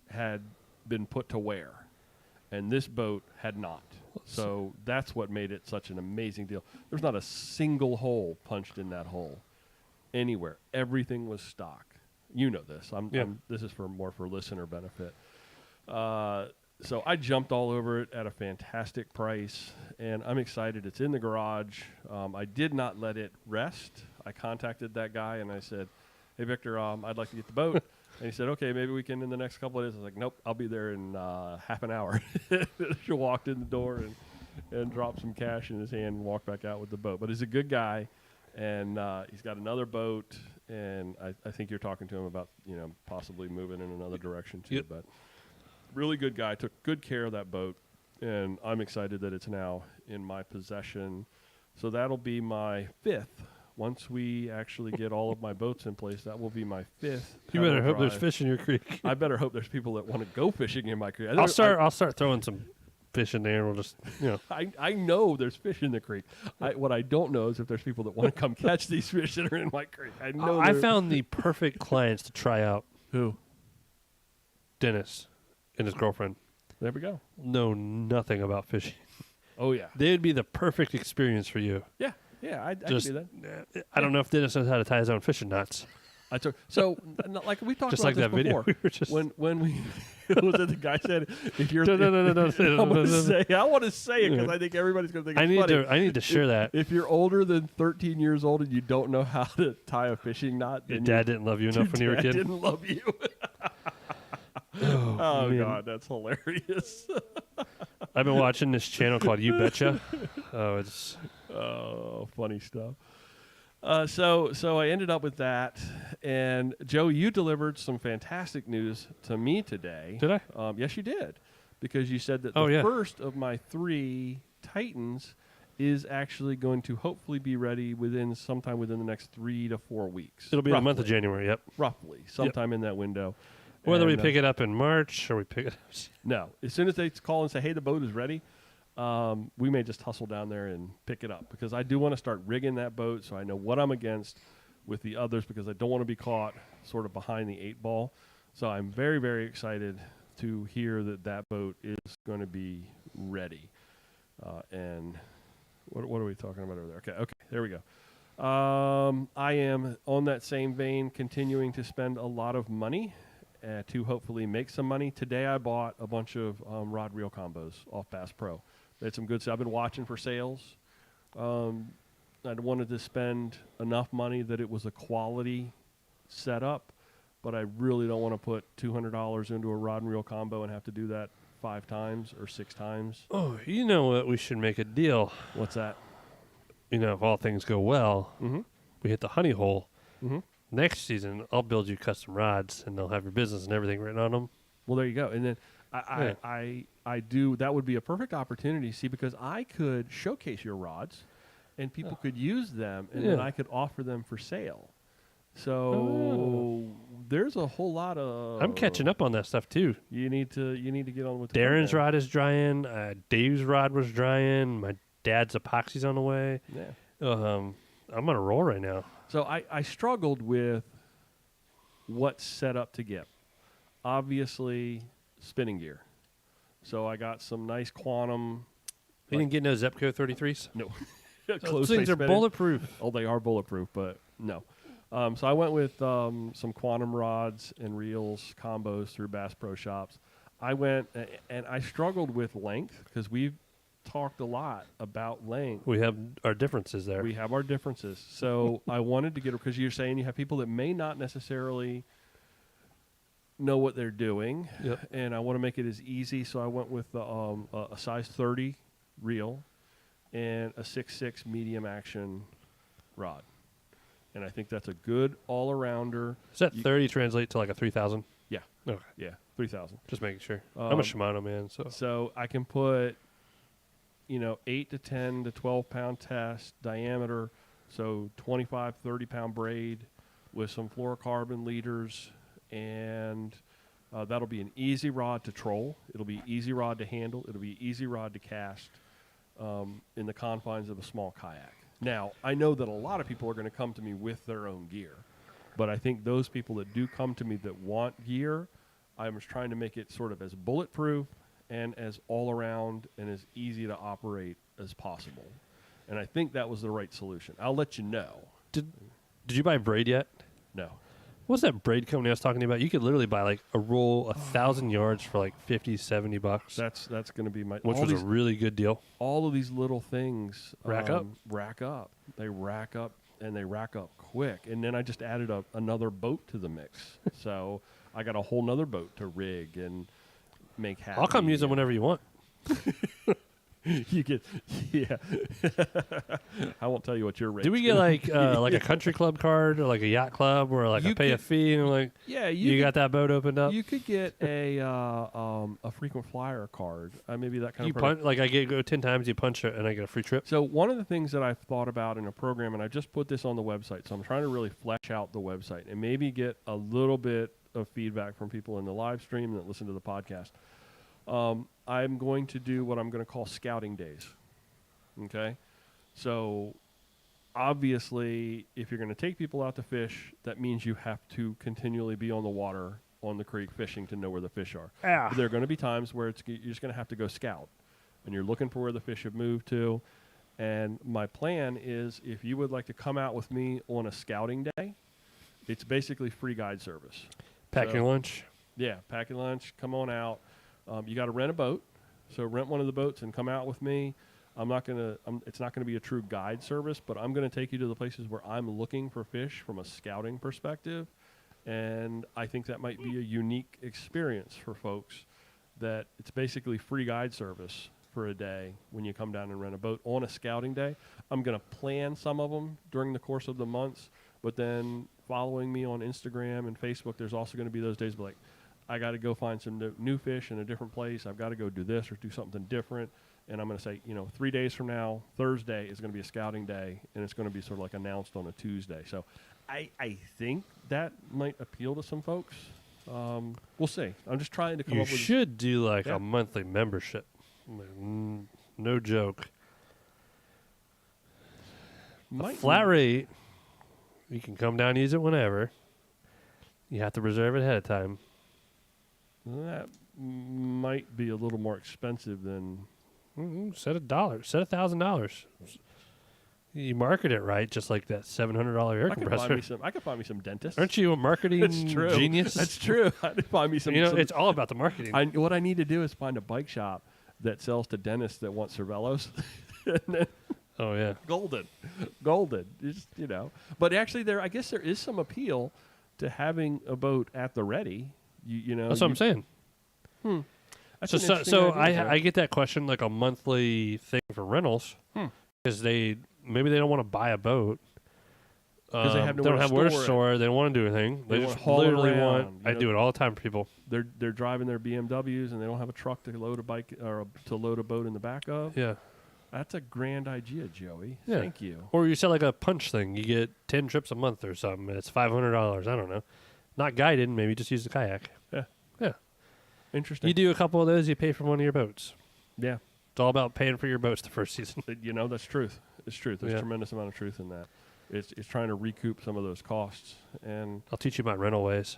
had been put to wear. And this boat had not. So that's what made it such an amazing deal. There's not a single hole punched in that hole anywhere. Everything was stock. You know this. This is more for listener benefit. So I jumped all over it at a fantastic price, and I'm excited. It's in the garage. I did not let it rest. I contacted that guy, and I said, "Hey, Victor, I'd like to get the boat." And he said, "Okay, maybe we can in the next couple of days." I was like, "Nope, I'll be there in half an hour." She walked in the door and dropped some cash in his hand and walked back out with the boat. But he's a good guy, and he's got another boat, and I think you're talking to him about possibly moving in another direction too. Yep. But really good guy. Took good care of that boat, and I'm excited that it's now in my possession. So that'll be my 5th. Once we actually get all of my boats in place, that will be my 5th. You better hope drive. there's fish in your creek. I better hope there's people that want to go fishing in my creek. I'll start throwing some fish in there, and we'll just, I know there's fish in the creek. What I don't know is if there's people that want to come catch these fish that are in my creek. I know. I found the perfect clients to try out. Who? Dennis and his girlfriend. There we go. Know nothing about fishing. Oh yeah. They'd be the perfect experience for you. Yeah. I can do that. I don't know if Dennis knows how to tie his own fishing knots. So like we talked Just about like this that before. video. We were just when we was it the guy said if you're No. I want to say it because I think everybody's going to think it's funny. I need to share that. If you're older than 13 years old and you don't know how to tie a fishing knot, Your then dad didn't love you enough when you were a kid. Didn't love you. Oh God, that's hilarious. I've been watching this channel called You Betcha. Oh, it's funny stuff. So I ended up with that, and Joe, you delivered some fantastic news to me today. Did I? Yes, you did, because you said that Oh, the yeah. first of my 3 Titans is actually going to hopefully be ready sometime within the next 3 to 4 weeks. It'll be in the month of January. Yep. Roughly, sometime in that window. Whether we And, pick it up in March or we pick it up. no, as soon as they call and say, "Hey, the boat is ready," we may just hustle down there and pick it up, because I do want to start rigging that boat so I know what I'm against with the others, because I don't want to be caught sort of behind the 8 ball. So I'm very, very excited to hear that boat is going to be ready. And what are we talking about over there? Okay, there we go. I am on that same vein, continuing to spend a lot of money to hopefully make some money. Today I bought a bunch of rod reel combos off Bass Pro. They had some good stuff. I've been watching for sales. I wanted to spend enough money that it was a quality setup, but I really don't want to put $200 into a rod and reel combo and have to do that 5 times or 6 times. Oh, you know what? We should make a deal. What's that? If all things go well, we hit the honey hole. Mm-hmm. Next season, I'll build you custom rods, and they'll have your business and everything written on them. Well, there you go. And then I do. That would be a perfect opportunity, see, because I could showcase your rods, and people could use them, and then I could offer them for sale. So there's a whole lot of. I'm catching up on that stuff too. You need to get on with. Darren's rod is drying. Dave's rod was drying. My dad's epoxy's on the way. Yeah. I'm on a roll right now. So I struggled with what setup to get. Obviously, spinning gear. So I got some nice Quantum. You didn't get no Zepco 33s? No. Those things are bulletproof. Oh, they are bulletproof, but no. So I went with some Quantum rods and reels combos through Bass Pro Shops. I went and I struggled with length, because we've talked a lot about length. We have our differences there. We have our differences. So I wanted to get, because you're saying you have people that may not necessarily know what they're doing, and I want to make it as easy. So I went with a size 30 reel and a 6.6 medium action rod. And I think that's a good all-arounder. Does that 30 translate to like a 3,000? Yeah. Okay. Yeah, 3,000. Just making sure. I'm a Shimano man, so. So I can put, 8 to 10 to 12 pound test diameter, so 25, 30 pound braid with some fluorocarbon leaders, and that'll be an easy rod to troll. It'll be easy rod to handle. It'll be easy rod to cast in the confines of a small kayak. Now, I know that a lot of people are going to come to me with their own gear, but I think those people that do come to me that want gear, I was trying to make it sort of as bulletproof and as all-around and as easy to operate as possible. And I think that was the right solution. I'll let you know. Did you buy braid yet? No. What's that braid company I was talking about? You could literally buy like a roll 1,000 yards for like $50-$70. That's going to be my... Which was a really good deal. All of these little things... Rack up. They rack up, and they rack up quick. And then I just added another boat to the mix. So I got a whole nother boat to rig and make happy. I'll come use them whenever you want. You get, yeah. I won't tell you what your rate. Do we get like a country club card or like a yacht club where like I pay a fee and like yeah, you got that boat opened up? You could get a frequent flyer card, maybe that kind You of. punch like I go 10 times, you punch it, and I get a free trip. So one of the things that I've thought about in a program, and I just put this on the website, so I'm trying to really flesh out the website and maybe get a little bit of feedback from people in the live stream that listen to the podcast. I'm going to do what I'm going to call scouting days. Okay? So obviously, if you're going to take people out to fish, that means you have to continually be on the water, on the creek, fishing to know where the fish are. Yeah. There are going to be times where you're just going to have to go scout, and you're looking for where the fish have moved to. And my plan is, if you would like to come out with me on a scouting day, it's basically free guide service. Packing lunch? Yeah, packing lunch, come on out. You got to rent a boat. So rent one of the boats and come out with me. It's not going to be a true guide service, but I'm going to take you to the places where I'm looking for fish from a scouting perspective. And I think that might be a unique experience for folks, that it's basically free guide service for a day when you come down and rent a boat on a scouting day. I'm going to plan some of them during the course of the months, but then following me on Instagram and Facebook, there's also going to be those days like, I got to go find some new fish in a different place. I've got to go do this or do something different. And I'm going to say, 3 days from now, Thursday is going to be a scouting day, and it's going to be sort of like announced on a Tuesday. So I think that might appeal to some folks. We'll see. I'm just trying to come up with... You should do like a monthly membership. No joke. Flat rate, you can come down and use it whenever. You have to reserve it ahead of time. That might be a little more expensive than... Set $1,000. You market it right, just like that $700 air compressor. I could find me some dentists. Aren't you a marketing genius? That's true. I could find me some... it's all about the marketing. What I need to do is find a bike shop that sells to dentists that want Cervelos. Oh, yeah. Golden. Just, But actually, I guess there is some appeal to having a boat at the ready. That's what I'm saying. So I get that question, like a monthly thing for rentals, because maybe they don't want to buy a boat. Because they have don't have where to store. They don't want to do anything. They just literally want. I do it all the time for people. They're driving their BMWs and they don't have a truck to load a bike or to load a boat in the back of. Yeah, that's a grand idea, Joey. Yeah. Thank you. Or you sell like a punch thing. You get 10 trips a month or something. And it's $500. I don't know. Not guided. Maybe just use the kayak. Yeah. Interesting. You do a couple of those, you pay for one of your boats. Yeah. It's all about paying for your boats the first season. That's truth. It's truth. There's a tremendous amount of truth in that. It's trying to recoup some of those costs. And I'll teach you my rental ways.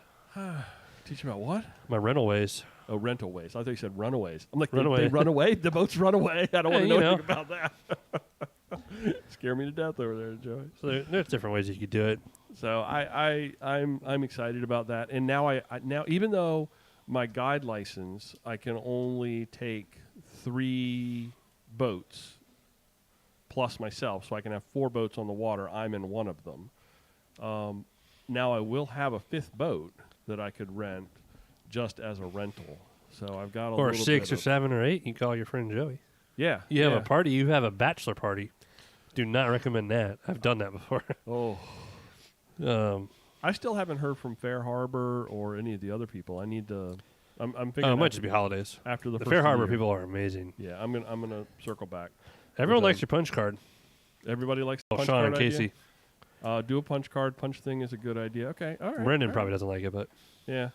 Teach you about what? My rental ways. Oh, rental ways. I thought you said runaways. I'm like, they run away? The boats run away? I don't want to know anything about that. Scare me to death over there, Joey. So there's different ways you could do it. So I'm excited about that. And now now even though my guide license, I can only take 3 boats plus myself, so I can have 4 boats on the water. I'm in one of them. Now I will have a 5th boat that I could rent just as a rental. So I've got a or little 6 bit or 7 or 8. You call your friend Joey. Yeah. You have a party. You have a bachelor party. Do not recommend that. I've done that before. Oh. I still haven't heard from Fair Harbor or any of the other people. I need to. I'm figuring. It might just be holidays. After the first Fair Harbor year. people are amazing. Yeah, I'm gonna circle back. Everyone likes your punch card. Everybody likes the punch Sean card and Casey. Idea. Do a punch card. Punch thing is a good idea. Okay, all right. Brendan probably doesn't like it, but yeah,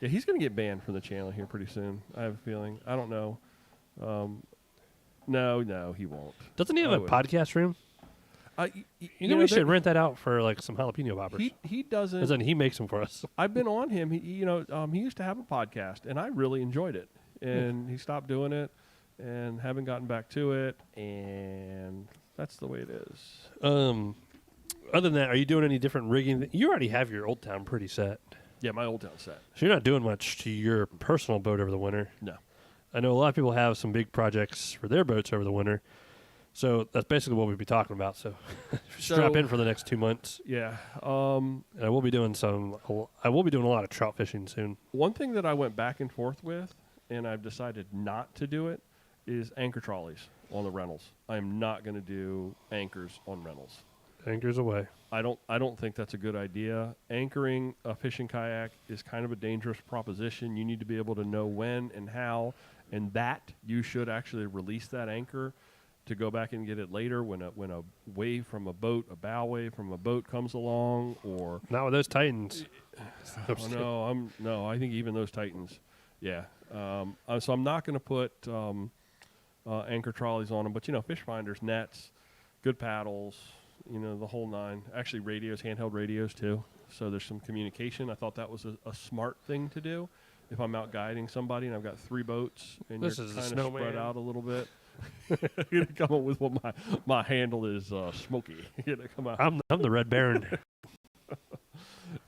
he's gonna get banned from the channel here pretty soon. I have a feeling. I don't know. No, he won't. Doesn't he have a podcast room? You know, we should rent that out for like some jalapeno poppers. He doesn't. As in, he makes them for us. I've been on him. He used to have a podcast, and I really enjoyed it. And he stopped doing it, and haven't gotten back to it. And that's the way it is. Other than that, are you doing any different rigging? You already have your Old Town pretty set. Yeah, my Old Town set. So you're not doing much to your personal boat over the winter. No. I know a lot of people have some big projects for their boats over the winter. So that's basically what we'll be talking about. So strap in for the next 2 months. Yeah. And I will be doing a lot of trout fishing soon. One thing that I went back and forth with, and I've decided not to do it, is anchor trolleys on the rentals. I am not going to do anchors on rentals. Anchors away. I don't think that's a good idea. Anchoring a fishing kayak is kind of a dangerous proposition. You need to be able to know when and how, and that you should actually release that anchor to go back and get it later when a wave from a boat, a bow wave from a boat comes along, or not with those Titans. No, I think even those Titans, yeah. So I'm not going to put anchor trolleys on them, but fish finders, nets, good paddles, the whole nine. Actually, radios, handheld radios too. So there's some communication. I thought that was a smart thing to do. If I'm out guiding somebody and I've got 3 boats and you're kind of spread out a little bit. You're gonna come up with what my handle is, Smokey. You're gonna come out. I'm the Red Baron.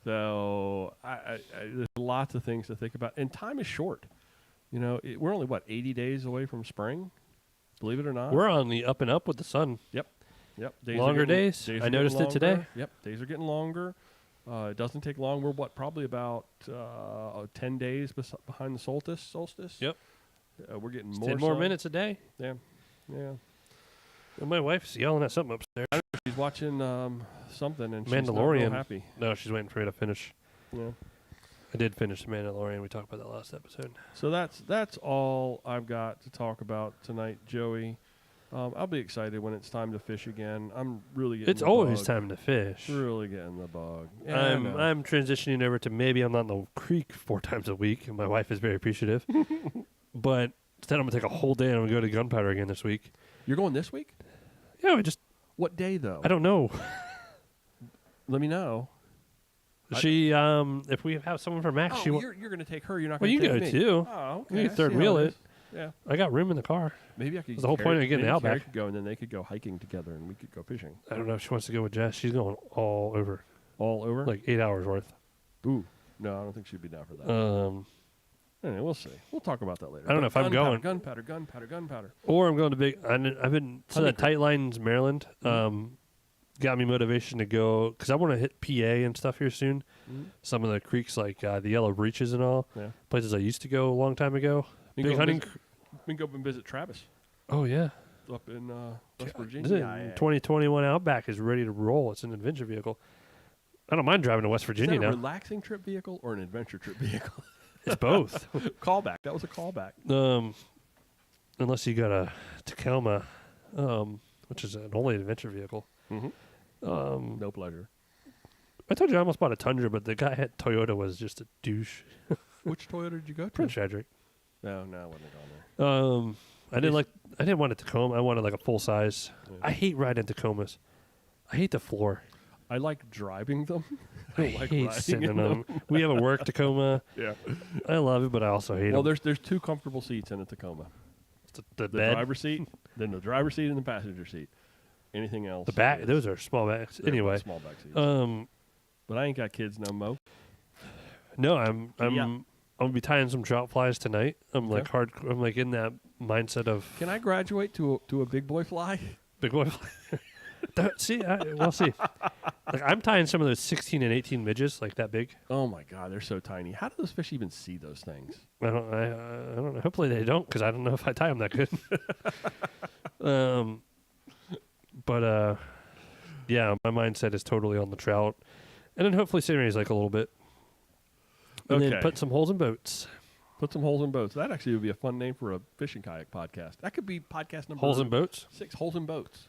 So there's lots of things to think about, and time is short. We're only 80 days away from spring. Believe it or not, we're on the up and up with the sun. Yep. Longer days. I noticed it today. Yep, days are getting longer. It doesn't take long. We're probably about 10 days behind the solstice. Yep. We're getting it's more 10 more sun. minutes a day. Yeah. Well, my wife's yelling at something upstairs. She's watching something and Mandalorian. she's not real happy. No, she's waiting for me to finish. Yeah. I did finish the Mandalorian. We talked about that last episode. So that's all I've got to talk about tonight, Joey. I'll be excited when it's time to fish again. I'm really getting It's always time to fish. Really getting the bug. Yeah, I'm transitioning over to maybe I'm not in the creek 4 times a week, and my wife is very appreciative. But instead, I'm going to take a whole day and I'm going to go to Gunpowder again this week. You're going this week? Yeah, we just... What day, though? I don't know. Let me know. She, if we have someone from Max, you're going to take her. You're not going to take me. Well, you can go, too. Oh, okay. You can third wheel it. Yeah. I got room in the car. Maybe I could. That's the whole point of getting the Outback. Could go, and then they could go hiking together, and we could go fishing. I don't know if she wants to go with Jess. She's going all over. All over? Like 8 hours worth. Ooh. No, I don't think she'd be down for that. Anyway, we'll see. We'll talk about that later. I don't know if I'm going. Gunpowder. Or I'm going to big. I've been to that Tight Lines, Maryland. Got me motivation to go because I want to hit PA and stuff here soon. Some of the creeks like the Yellow Breeches and all. Yeah. Places I used to go a long time ago. Big hunting. We can go up and visit Travis. Oh yeah. Up in West Virginia. 2021 Outback is ready to roll. It's an adventure vehicle. I don't mind driving to West Virginia now. Is that a relaxing trip vehicle or an adventure trip vehicle? It's both. Callback. That was a callback. Unless you got a Tacoma, which is an only adventure vehicle. No pleasure. I told you I almost bought a Tundra, but the guy at Toyota was just a douche. Which Toyota did you go to? Prince Frederick. No, I wouldn't have gone there. I didn't want a Tacoma. I wanted like a full size. Yeah. I hate riding Tacomas. I hate the floor. I like driving them. I hate sitting in them. We have a work Tacoma. Yeah. I love it, but I also hate them. Well, there's 2 comfortable seats in a Tacoma. The bed? Driver's seat, then the driver's seat and the passenger seat. Anything else? The back, those are small backs. Anyway. Small back seats. But I ain't got kids no mo. No, I'm gonna be tying some trout flies tonight. I'm like in that mindset of. Can I graduate to a big boy fly? Big boy fly. We'll see. Like I'm tying some of those 16 and 18 midges, like that big. Oh my God, they're so tiny. How do those fish even see those things? I don't know. Hopefully they don't, because I don't know if I tie them that good. But yeah, my mindset is totally on the trout, and then hopefully Sammy's like a little bit. And then put some holes in boats. Put some holes in boats. That actually would be a fun name for a fishing kayak podcast. That could be podcast number Holes in boats? 6, holes in boats.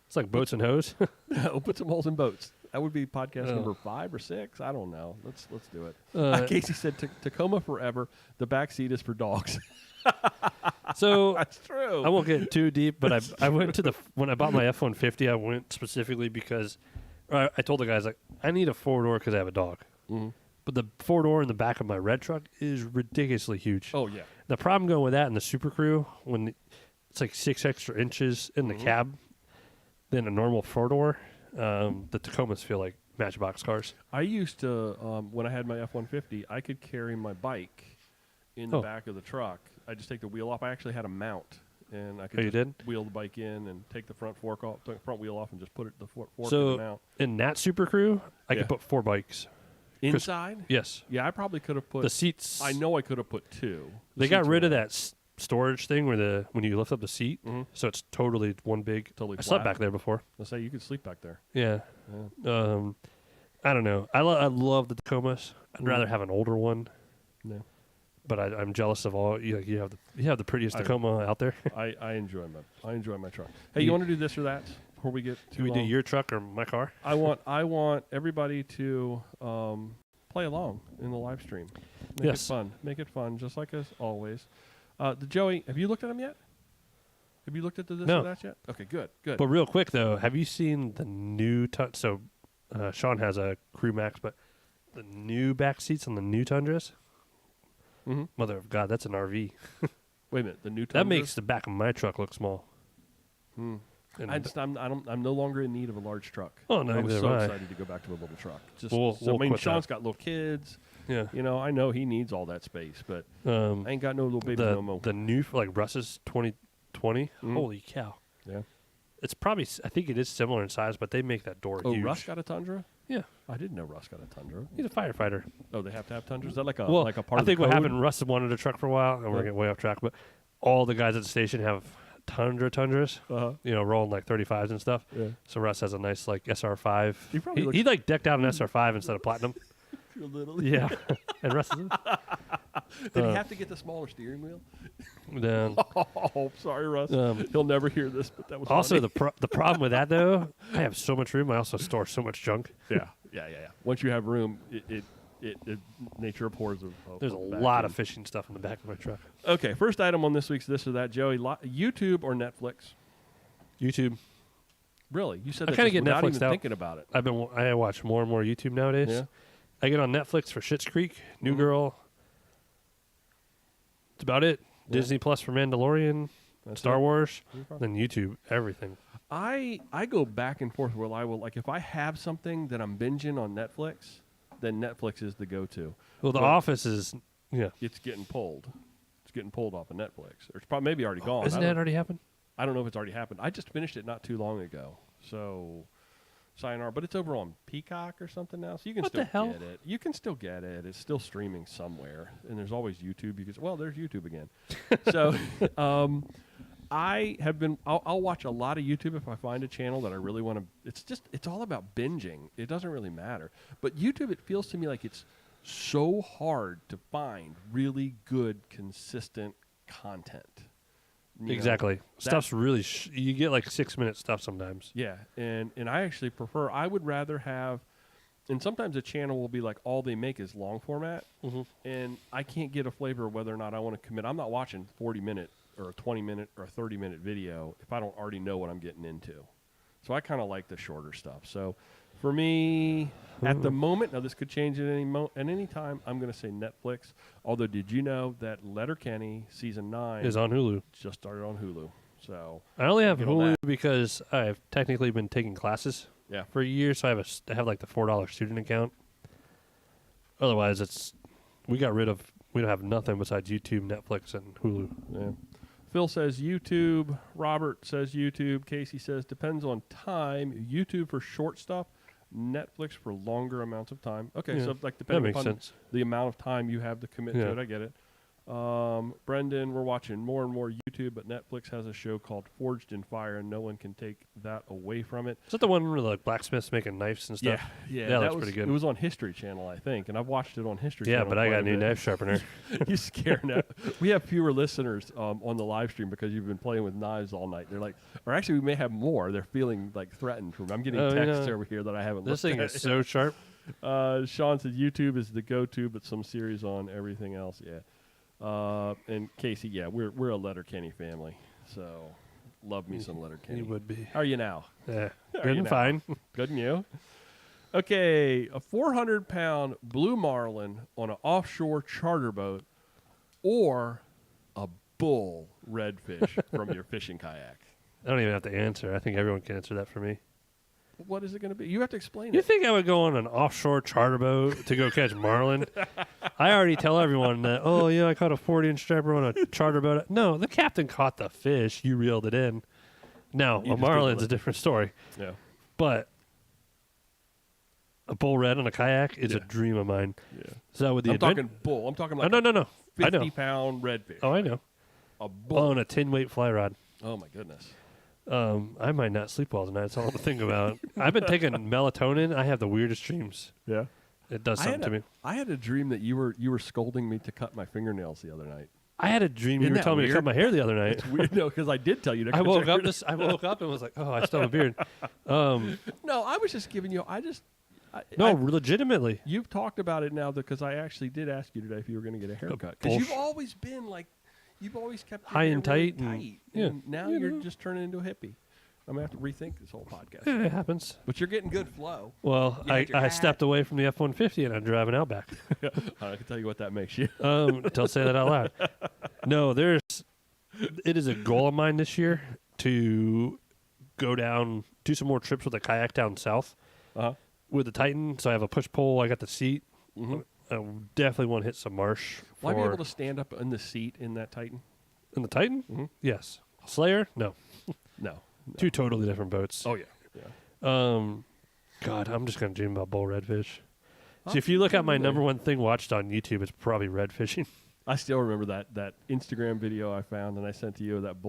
It's like boats and hose. No, put some holes in boats. That would be podcast number 5 or 6. I don't know. Let's do it. Casey said Tacoma forever. The back seat is for dogs. So that's true. I won't get too deep, but I went to when I bought my F-150, I went specifically because I told the guys, like, I need a 4-door because I have a dog. Mm-hmm. But the 4-door in the back of my red truck is ridiculously huge. Oh, yeah. The problem going with that in the Super Crew, when it's like 6 extra inches in the cab than a normal 4-door, the Tacomas feel like Matchbox cars. I used to, when I had my F-150, I could carry my bike in the back of the truck. I just take the wheel off. I actually had a mount, and I could wheel the bike in and take the front wheel off, and just put the fork in the mount. In that Super Crew, I could put 4 bikes. Inside? Yes. Yeah, I probably could have put... The seats... I know I could have put 2. They got rid of that storage thing where when you lift up the seat, so it's totally one big. Totally I slept flat. back there before. Let's say you could sleep back there. Yeah. I don't know. I love the Tacomas. I'd rather have an older one. No. But I'm jealous of all you have the prettiest Tacoma out there. I enjoy my truck. Hey, you want to do this or that before we get too Do we long? do your truck or my car? I want everybody to play along in the live stream. Make it fun. Make it fun, just like as always. Joey, have you looked at them yet? Have you looked at the this or that yet? Okay, good. But real quick though, have you seen the new so Sean has a Crew Max, but the new back seats on the new Tundras? Mm-hmm. Mother of God, that's an RV. Wait a minute, the new Tundra? That makes the back of my truck look small. Hmm. And I'm no longer in need of a large truck. Oh no, I was so am I. excited to go back to a little truck. We'll Sean's got little kids. Yeah. I know he needs all that space, but I ain't got no little babies no more. The new like Russ's 2020. Holy cow! Yeah. It's probably I think it is similar in size, but they make that door huge. Russ got a Tundra? Yeah. I didn't know Russ got a Tundra. He's a firefighter. Oh, they have to have Tundras? Is that like a part of the I think code? what happened, Russ wanted a truck for a while, and we're getting way off track, but all the guys at the station have Tundras, rolling like 35s and stuff. Yeah. So Russ has a nice like SR5. He He like decked out an SR5 instead of Platinum. Yeah. And Russ is Did he have to get the smaller steering wheel? then Oh, sorry, Russ. He'll never hear this, but that was also funny. the problem with that though, I have so much room. I also store so much junk. Yeah. Once you have room, it nature abhors of There's a lot of fishing stuff in the back of my truck. Okay, first item on this week's This or That, Joey. YouTube or Netflix? YouTube. Really? You said I that kind of just get without Netflixed even out. thinking about it. I watch more and more YouTube nowadays. Yeah. I get on Netflix for Schitt's Creek, New Girl. That's about it. Yeah. Disney Plus for Mandalorian, Star Wars, Okay. then YouTube, everything. I go back and forth where I will, like, if I have something that I'm binging on Netflix, then Netflix is the go-to. Well, The Office is, It's getting pulled. It's getting pulled off of Netflix. Or it's probably maybe already gone. Isn't that already happened? I don't know if it's already happened. I just finished it not too long ago. So, sayonara. But it's over on Peacock or something now. So you can What still the hell? get it. You can still get it. It's still streaming somewhere. And there's always YouTube. There's YouTube again. So, I have been, I'll watch a lot of YouTube if I find a channel that I really want to, it's all about binging. It doesn't really matter. But YouTube, it feels to me like it's so hard to find really good, consistent content. Exactly. Stuff's really, you get like 6-minute stuff sometimes. Yeah. And I actually I would rather have, and sometimes a channel will be like all they make is long format. Mm-hmm. And I can't get a flavor of whether or not I want to commit. I'm not watching 40-minute or a 20-minute or a 30-minute video if I don't already know what I'm getting into. So I kind of like the shorter stuff. So for me, at the moment, now this could change at any time, I'm going to say Netflix. Although, did you know that Letterkenny Season 9 Is on Hulu. just started on Hulu? So I only have get on Hulu that. because I've technically been taking classes for a year, so I have like the $4 student account. Otherwise, we don't have nothing besides YouTube, Netflix, and Hulu. Yeah. Phil says YouTube. Robert says YouTube. Casey says depends on time. YouTube for short stuff. Netflix for longer amounts of time. Okay, Yeah, so like that depending makes upon sense. the amount of time you have to commit to Yeah. it, I get it. Brendan, we're watching more and more YouTube, but Netflix has a show called Forged in Fire, and no one can take that away from it. Is that the one where like blacksmiths making knives and stuff? Yeah, that was looks pretty good. It was on History Channel, I think, and I've watched it on History Yeah, Channel. but I got a quite new bit. knife sharpener. You scare now. We have fewer listeners on the live stream because you've been playing with knives all night. They're like, or actually, we may have more. They're feeling like threatened from. I'm getting texts over here that I haven't. This looked thing at is so sharp. Sean said YouTube is the go-to, but some series on everything else. Yeah. And Casey, yeah, we're a Letterkenny family, so love me some Letterkenny. You would be. How are you now? Yeah, How are good you and now? fine. Good and you? Okay, a 400-pound blue marlin on an offshore charter boat, or a bull redfish from your fishing kayak. I don't even have to answer. I think everyone can answer that for me. What is it going to be? You have to explain You it. think I would go on an offshore charter boat to go catch marlin? I already tell everyone that, oh, yeah, I caught a 40-inch striper on a charter boat. No, the captain caught the fish. You reeled it in. Now, You a just marlin's did a different story. Yeah. But a bull red on a kayak is a Yeah. dream of mine. Yeah. So with the I'm talking bull. I'm talking like no. I know. 50-pound redfish. Oh, I know. A bull. on a 10-weight fly rod. Oh my goodness. I might not sleep well tonight. That's all I'm thinking about. I've been taking melatonin. I have the weirdest dreams. Yeah. It does something to me. I had a dream that you were scolding me to cut my fingernails the other night. I had a dream you Isn't were that telling me to weird? cut my hair the other night. It's weird, no, because I did tell you to. I cut woke your up. I woke up and was like, "Oh, I still have a beard." No, I was just giving you. No, legitimately. You've talked about it now because I actually did ask you today if you were going to get a haircut. Because you've always been like, you've always kept your high hair and really tight, tight. yeah. And now you're just turning into a hippie. I'm going to have to rethink this whole podcast. Yeah, it happens. But you're getting good flow. Well, I stepped away from the F-150 and I'm driving Outback. I can tell you what that makes you. Don't say that out loud. No, it is a goal of mine this year to go down, do some more trips with a kayak down south with the Titan. So I have a push pole. I got the seat. Mm-hmm. I definitely want to hit some marsh. Will I be able to stand up in the seat in that Titan? In the Titan? Mm-hmm. Yes. Slayer? No. No. Two totally different boats. Oh, yeah. God, I'm just going to dream about bull redfish. See, if you look at my number one thing watched on YouTube, it's probably red fishing. I still remember that Instagram video I found and I sent to you, that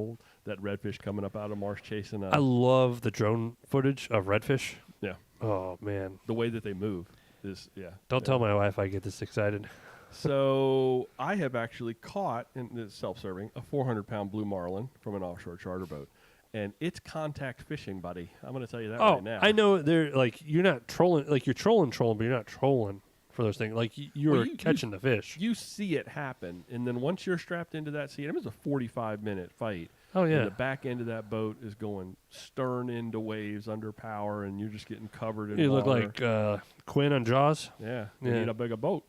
redfish coming up out of marsh chasing I love the drone footage of redfish. Yeah. Oh, man. The way that they move is, yeah. Don't tell my wife I get this excited. So I have actually caught, and it's self-serving, a 400-pound blue marlin from an offshore charter boat. And it's contact fishing, buddy. I'm going to tell you that right now. I know they're like, you're not trolling, like you're trolling, but you're not trolling for those things. Like you're catching the fish. You see it happen. And then once you're strapped into that seat, it was a 45-minute fight. Oh, yeah. And the back end of that boat is going stern into waves under power, and you're just getting covered in You water. look like Quinn on Jaws. Yeah. You need a bigger boat.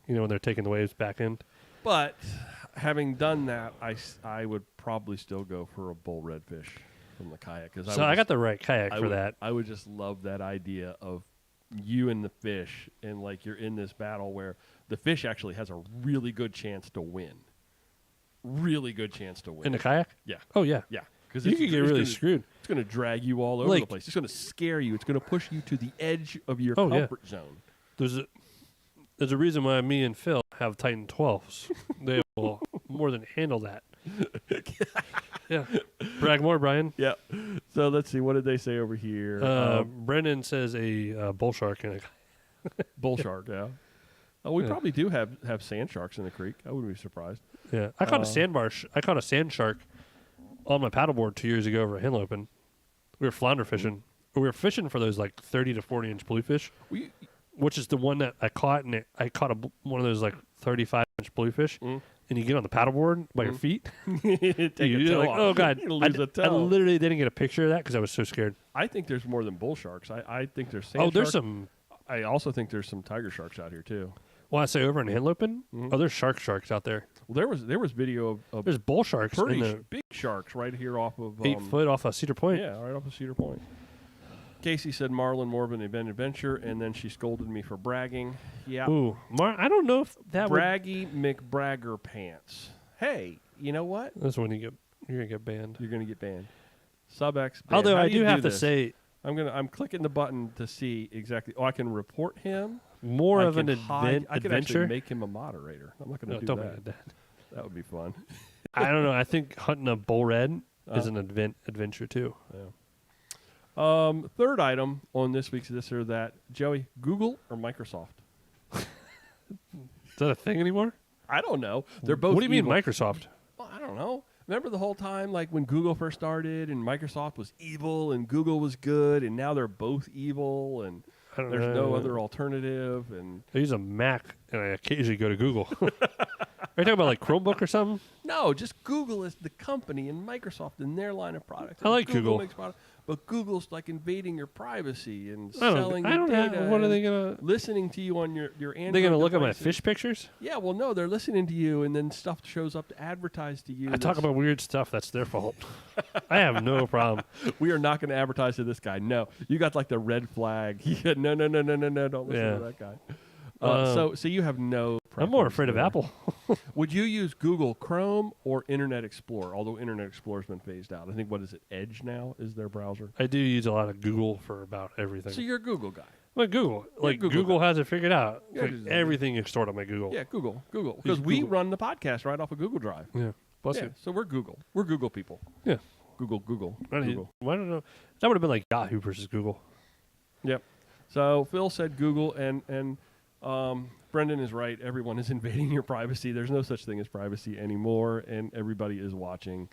You know, when they're taking the waves back in. But having done that, I would probably still go for a bull redfish from the kayak. So I got the right kayak for that. I would just love that idea of you and the fish, and like you're in this battle where the fish actually has a really good chance to win. Really good chance to win. In the kayak? Yeah. Oh, yeah. Yeah. Because You could get really screwed. It's going to drag you all over the place. It's going to scare you. It's going to push you to the edge of your comfort zone. There's a reason why me and Phil have Titan 12s. They will more than handle that. Yeah. Brag more, Brian. Yeah. So let's see. What did they say over here? Brendan says a bull shark in a bull shark, yeah. Oh, we probably do have sand sharks in the creek. I wouldn't be surprised. Yeah. I caught a sand shark on my paddleboard 2 years ago over at Henlopen. We were flounder fishing. We were fishing for those like 30 to 40 inch bluefish. Which is the one that I caught, and I caught one of those like 35-inch bluefish, and you get on the paddleboard by your feet. You're like, oh, God. I literally didn't get a picture of that because I was so scared. I think there's more than bull sharks. I think there's sand sharks. There's some. I also think there's some tiger sharks out here, too. Well, I say over in Henlopen, there's sharks out there. Well, there was video of there's bull sharks. Pretty big sharks right here off of 8 foot off of Cedar Point. Yeah, right off of Cedar Point. Casey said Marlin more of an adventure, and then she scolded me for bragging. Yeah. Ooh, I don't know if that Braggy McBragger pants. Hey, you know what? That's when you're gonna get banned. You're gonna get banned. Sub-X banned. Although I do have to say, I'm clicking the button to see exactly. Oh, I can report him. More of an I could actually adventure. make him a moderator. I'm not going to do don't that. make that. That would be fun. I don't know. I think hunting a bull red is an adventure too. Yeah. Third item on this week's This or That. Joey, Google or Microsoft? Is that a thing anymore? I don't know. They're both. What do you evil. mean Microsoft? Well, I don't know. Remember the whole time, like when Google first started and Microsoft was evil and Google was good, and now they're both evil and there's no other alternative. And I use a Mac and I occasionally go to Google. Are you talking about like Chromebook or something? No, just Google is the company and Microsoft in their line of products. I like Google. Makes product, but Google's like invading your privacy and I selling don't your data. what are they gonna? Listening to you on your Android. They're gonna look at my devices. fish pictures? Yeah, well, no, they're listening to you, and then stuff shows up to advertise to you. I talk about weird stuff. That's their fault. I have no problem. We are not going to advertise to this guy. No, you got like the red flag. No, don't listen to that guy. So you have no. I'm more afraid of Apple. Would you use Google Chrome or Internet Explorer? Although Internet Explorer's been phased out. I think, what is it, Edge now is their browser? I do use a lot of Google for about everything. So you're a Google guy. Like Google. Like Google has it figured out. Yeah, like everything is stored on my Google. Yeah, Google. Because we run the podcast right off of Google Drive. Yeah. Bless Yeah, you. so we're Google. We're Google people. Yeah. Google. I don't know. That would have been like Yahoo versus Google. Yep. So Phil said Google, and Brendan is right. Everyone is invading your privacy. There's no such thing as privacy anymore, and everybody is watching.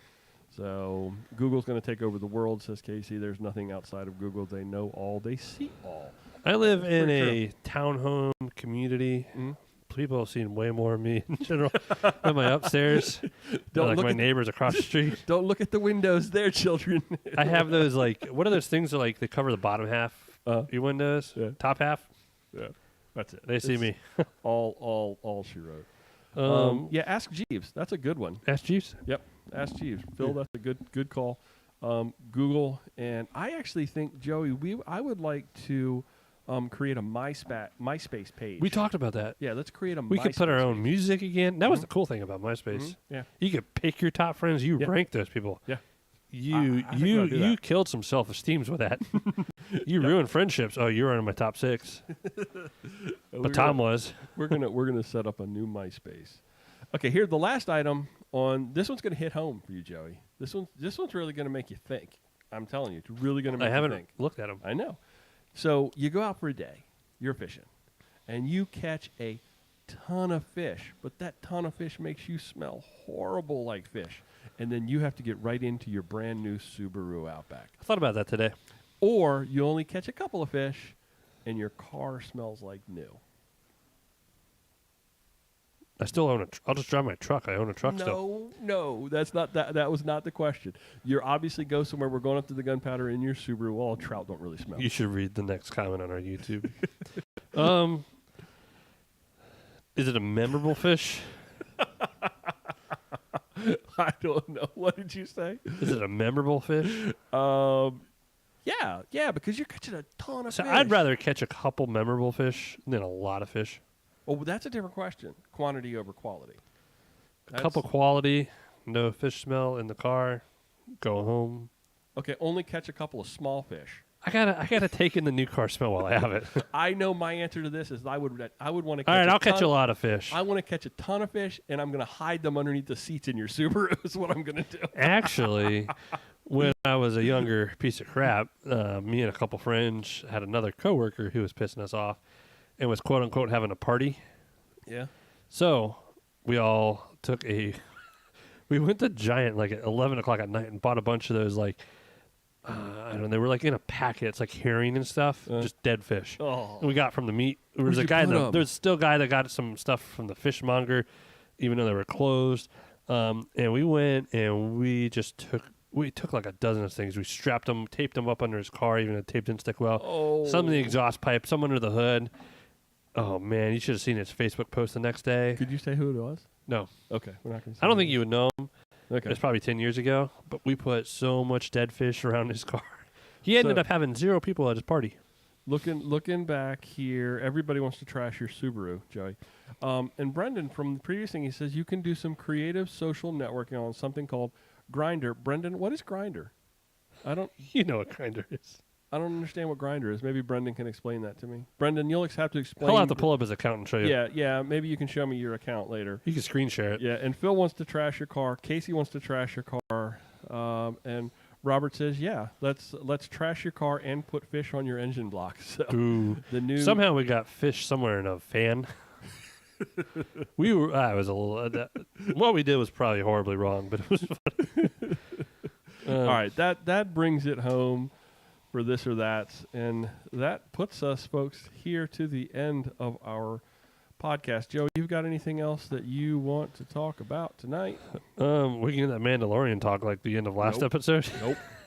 So Google's going to take over the world, says Casey. There's nothing outside of Google. They know all. They see all. I live That's in pretty a townhome community. Mm-hmm. People have seen way more of me in general than my upstairs. Don't like look my at neighbors across the street. Don't look at the windows there, children. I have those like, what are those things that like they cover the bottom half your windows, Yeah. top half? Yeah, that's it. They see me. all she wrote. Yeah, ask Jeeves. That's a good one. Ask Jeeves. Yep, ask Jeeves. Phil, that's a good call. Google, and I actually think, Joey, I would like to create a MySpace page. We talked about that. Yeah, let's create a We could put our own music again. That was the cool thing about MySpace. Mm-hmm. Yeah. You could pick your top friends. You Yeah. rank those people. Yeah. You I think we ought to do that. killed some self-esteems with that. You ruined friendships. Oh, you're in my top 6. But Tom was. We're gonna set up a new MySpace. Okay, here the last item on this one's gonna hit home for you, Joey. This one's really gonna make you think. I'm telling you, it's really gonna make I you haven't think. looked at them. I know. So you go out for a day, you're fishing, and you catch a ton of fish, but that ton of fish makes you smell horrible like fish. And then you have to get right into your brand new Subaru Outback. I thought about that today. Or you only catch a couple of fish, and your car smells like new. I still own I'll just drive my truck. I own a truck still. No, that's not that. That was not the question. You're obviously go somewhere. We're going up to the gunpowder in your Subaru. Well, trout don't really smell. You should read the next comment on our YouTube. Is it a memorable fish? I don't know. What did you say? Is it a memorable fish? Yeah, because you're catching a ton of So fish. I'd rather catch a couple memorable fish than a lot of fish. Oh, that's a different question. Quantity over quality. A couple quality, no fish smell in the car, go home. Okay, only catch a couple of small fish. I gotta take in the new car smell while I have it. I know my answer to this is I would want to catch All right, I'll catch a lot of fish. I want to catch a ton of fish, and I'm going to hide them underneath the seats in your Subaru is what I'm going to do. Actually, when I was a younger piece of crap, me and a couple friends had another coworker who was pissing us off and was quote unquote having a party. Yeah. So we all took we went to Giant like at 11 o'clock at night and bought a bunch of those like, I don't know, they were like in a packet. It's like herring and stuff, just dead fish. Oh. And we got from the meat. There was Where'd a guy, you put 'em? there's still a guy that got some stuff from the fishmonger, even though they were closed. And we went and we took like a dozen of things. We strapped them, taped them up under his car, even though the tape didn't stick well. Oh. Some in the exhaust pipe, some under the hood. Oh, man, you should have seen his Facebook post the next day. Could you say who it was? No. Okay, we're not going to say I don't who think you would know him. Okay. It's probably 10 years ago, but we put so much dead fish around his car. He ended up having 0 people at his party. Looking back here, everybody wants to trash your Subaru, Joey. And Brendan, from the previous thing, he says you can do some creative social networking on something called Grindr. Brendan, what is Grindr? You know what Grindr is. I don't understand what Grindr is. Maybe Brendan can explain that to me. Brendan, you'll have to explain. He'll have to pull up his account and show you. Yeah. Maybe you can show me your account later. You can screen share it. Yeah, and Phil wants to trash your car. Casey wants to trash your car. And Robert says, "Yeah, let's trash your car and put fish on your engine block." So Ooh. the new Somehow we got fish somewhere in a fan. We were. I was a little. What we did was probably horribly wrong, but it was fun. All right, that brings it home for this or that, and that puts us, folks, here to the end of our podcast. Joe, you've got anything else that you want to talk about tonight? We can get that Mandalorian talk like the end of last episode.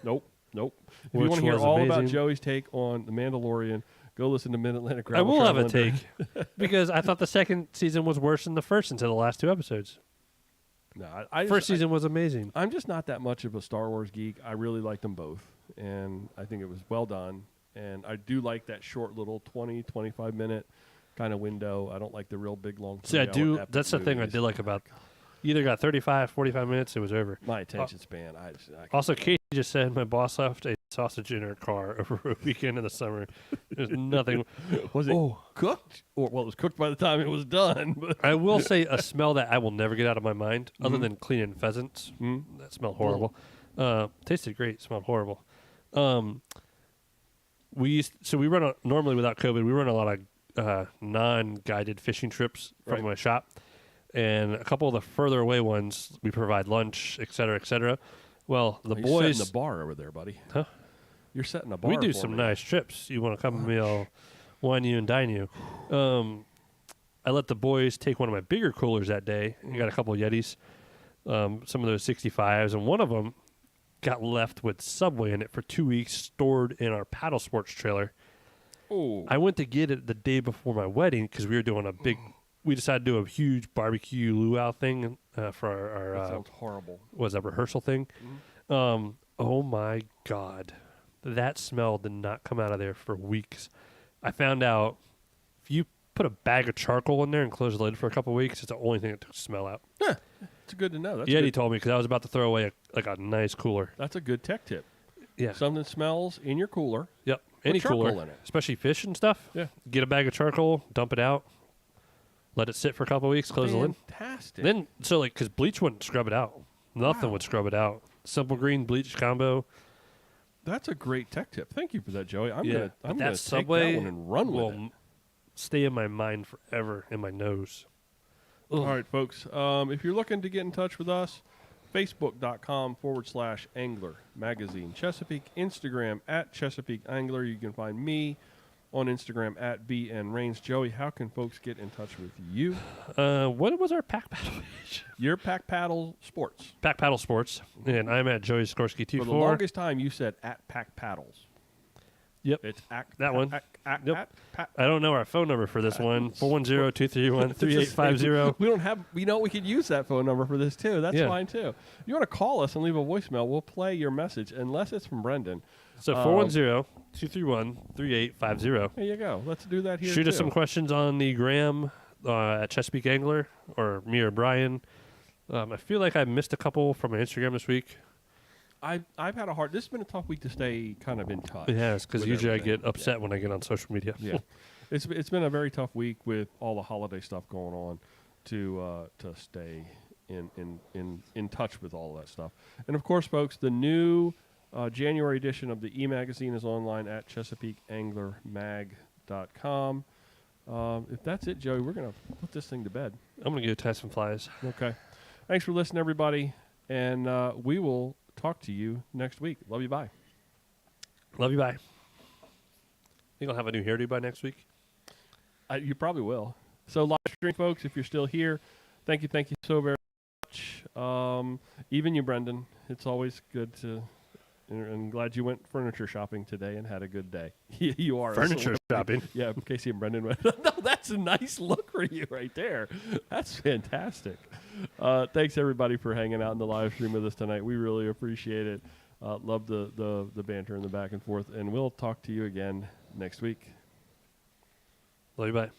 Nope. If you Which want to hear was all about amazing. Joey's take on the Mandalorian, go listen to Mid-Atlantic I Gravel will have a Travel take because I thought the second season was worse than the first until the last 2 episodes. No, First season was amazing. I'm just not that much of a Star Wars geek. I really liked them both, and I think it was well done. And I do like that short little 20, 25-minute kind of window. I don't like the real big, long. See, I 3-hour do. epic That's the thing I movies. did like about. You either got 35, 45 minutes, it was over. My attention span. I Also, Casey just said my boss left a sausage in her car over a weekend in the summer. There's nothing. Was it cooked? Or well, it was cooked by the time it was done. But I will say a smell that I will never get out of my mind, other than cleaning pheasants. That smelled horrible. Tasted great, smelled horrible. We run normally without COVID. We run a lot of non-guided fishing trips from my shop, and a couple of the further away ones we provide lunch, et cetera, et cetera. Well, the boys setting the bar over there, buddy. Huh? You're setting a bar. We do for some me. nice trips. You want to come with me? I'll wine you and dine you. I let the boys take one of my bigger coolers that day. I got a couple of Yetis, some of those 65s, and one of them got left with Subway in it for 2 weeks, stored in our paddle sports trailer. Oh. I went to get it the day before my wedding because we were doing a big. We decided to do a huge barbecue luau thing for our That sounds horrible. Was that rehearsal thing? Oh my God, that smell did not come out of there for weeks. I found out if you put a bag of charcoal in there and close the lid for a couple of weeks, it's the only thing that took the smell out. Yeah, it's good to know. That's Yeti good. told me because I was about to throw away a nice cooler. That's a good tech tip. Yeah. Something smells in your cooler. Yep. Any charcoal cooler, in it. especially fish and stuff. Yeah. Get a bag of charcoal, dump it out, let it sit for a couple of weeks, close the lid. Fantastic. Then, because bleach wouldn't scrub it out. Nothing would scrub it out. Simple green bleach combo. That's a great tech tip. Thank you for that, Joey. I'm Yeah, gonna that take Subway that one and run with will it. stay in my mind forever, in my nose. All right, folks. If you're looking to get in touch with us, Facebook.com/Angler Magazine Chesapeake, Instagram @Chesapeake Angler. You can find me on Instagram @BNRains. Joey, how can folks get in touch with you? What was our pack paddle page? Your Pack Paddle Sports. Pack Paddle Sports, and I'm at Joey Skorsky For the 24. longest time, you said @Pack Paddles. Yep. It's That one. Yep. I don't know our phone number for this one. 410-231-3850. We don't have. We know we could use that phone number for this too. That's Yeah. fine too. If you want to call us and leave a voicemail, we'll play your message, unless it's from Brendan. So 410-231-3850. There you go. Let's do that here. Shoot us too. some questions on the gram at Chesapeake Angler, or me or Brian. I feel like I missed a couple from my Instagram this week. I've had a hard. This has been a tough week to stay kind of in touch. It has, because with usually everything. I get upset when I get on social media. Yeah, it's been a very tough week with all the holiday stuff going on to stay in touch with all of that stuff. And of course, folks, the new January edition of the e-magazine is online at ChesapeakeAnglerMag.com. If that's it, Joey, we're gonna put this thing to bed. I'm going to go tie some flies. Okay. Thanks for listening, everybody, and we will talk to you next week. Love you. Bye. Love you, bye. Think I'll have a new hairdo by next week? You probably will. So live stream, folks, if you're still here, thank you so very much. Even you, Brendan. It's always good to, and glad you went furniture shopping today and had a good day. You are Furniture shopping. Yeah, Casey and Brendan went. No, that's a nice look for you right there. That's fantastic. Thanks everybody for hanging out in the live stream with us tonight. We really appreciate it. Love the banter and the back and forth, and we'll talk to you again next week. Love you, bye.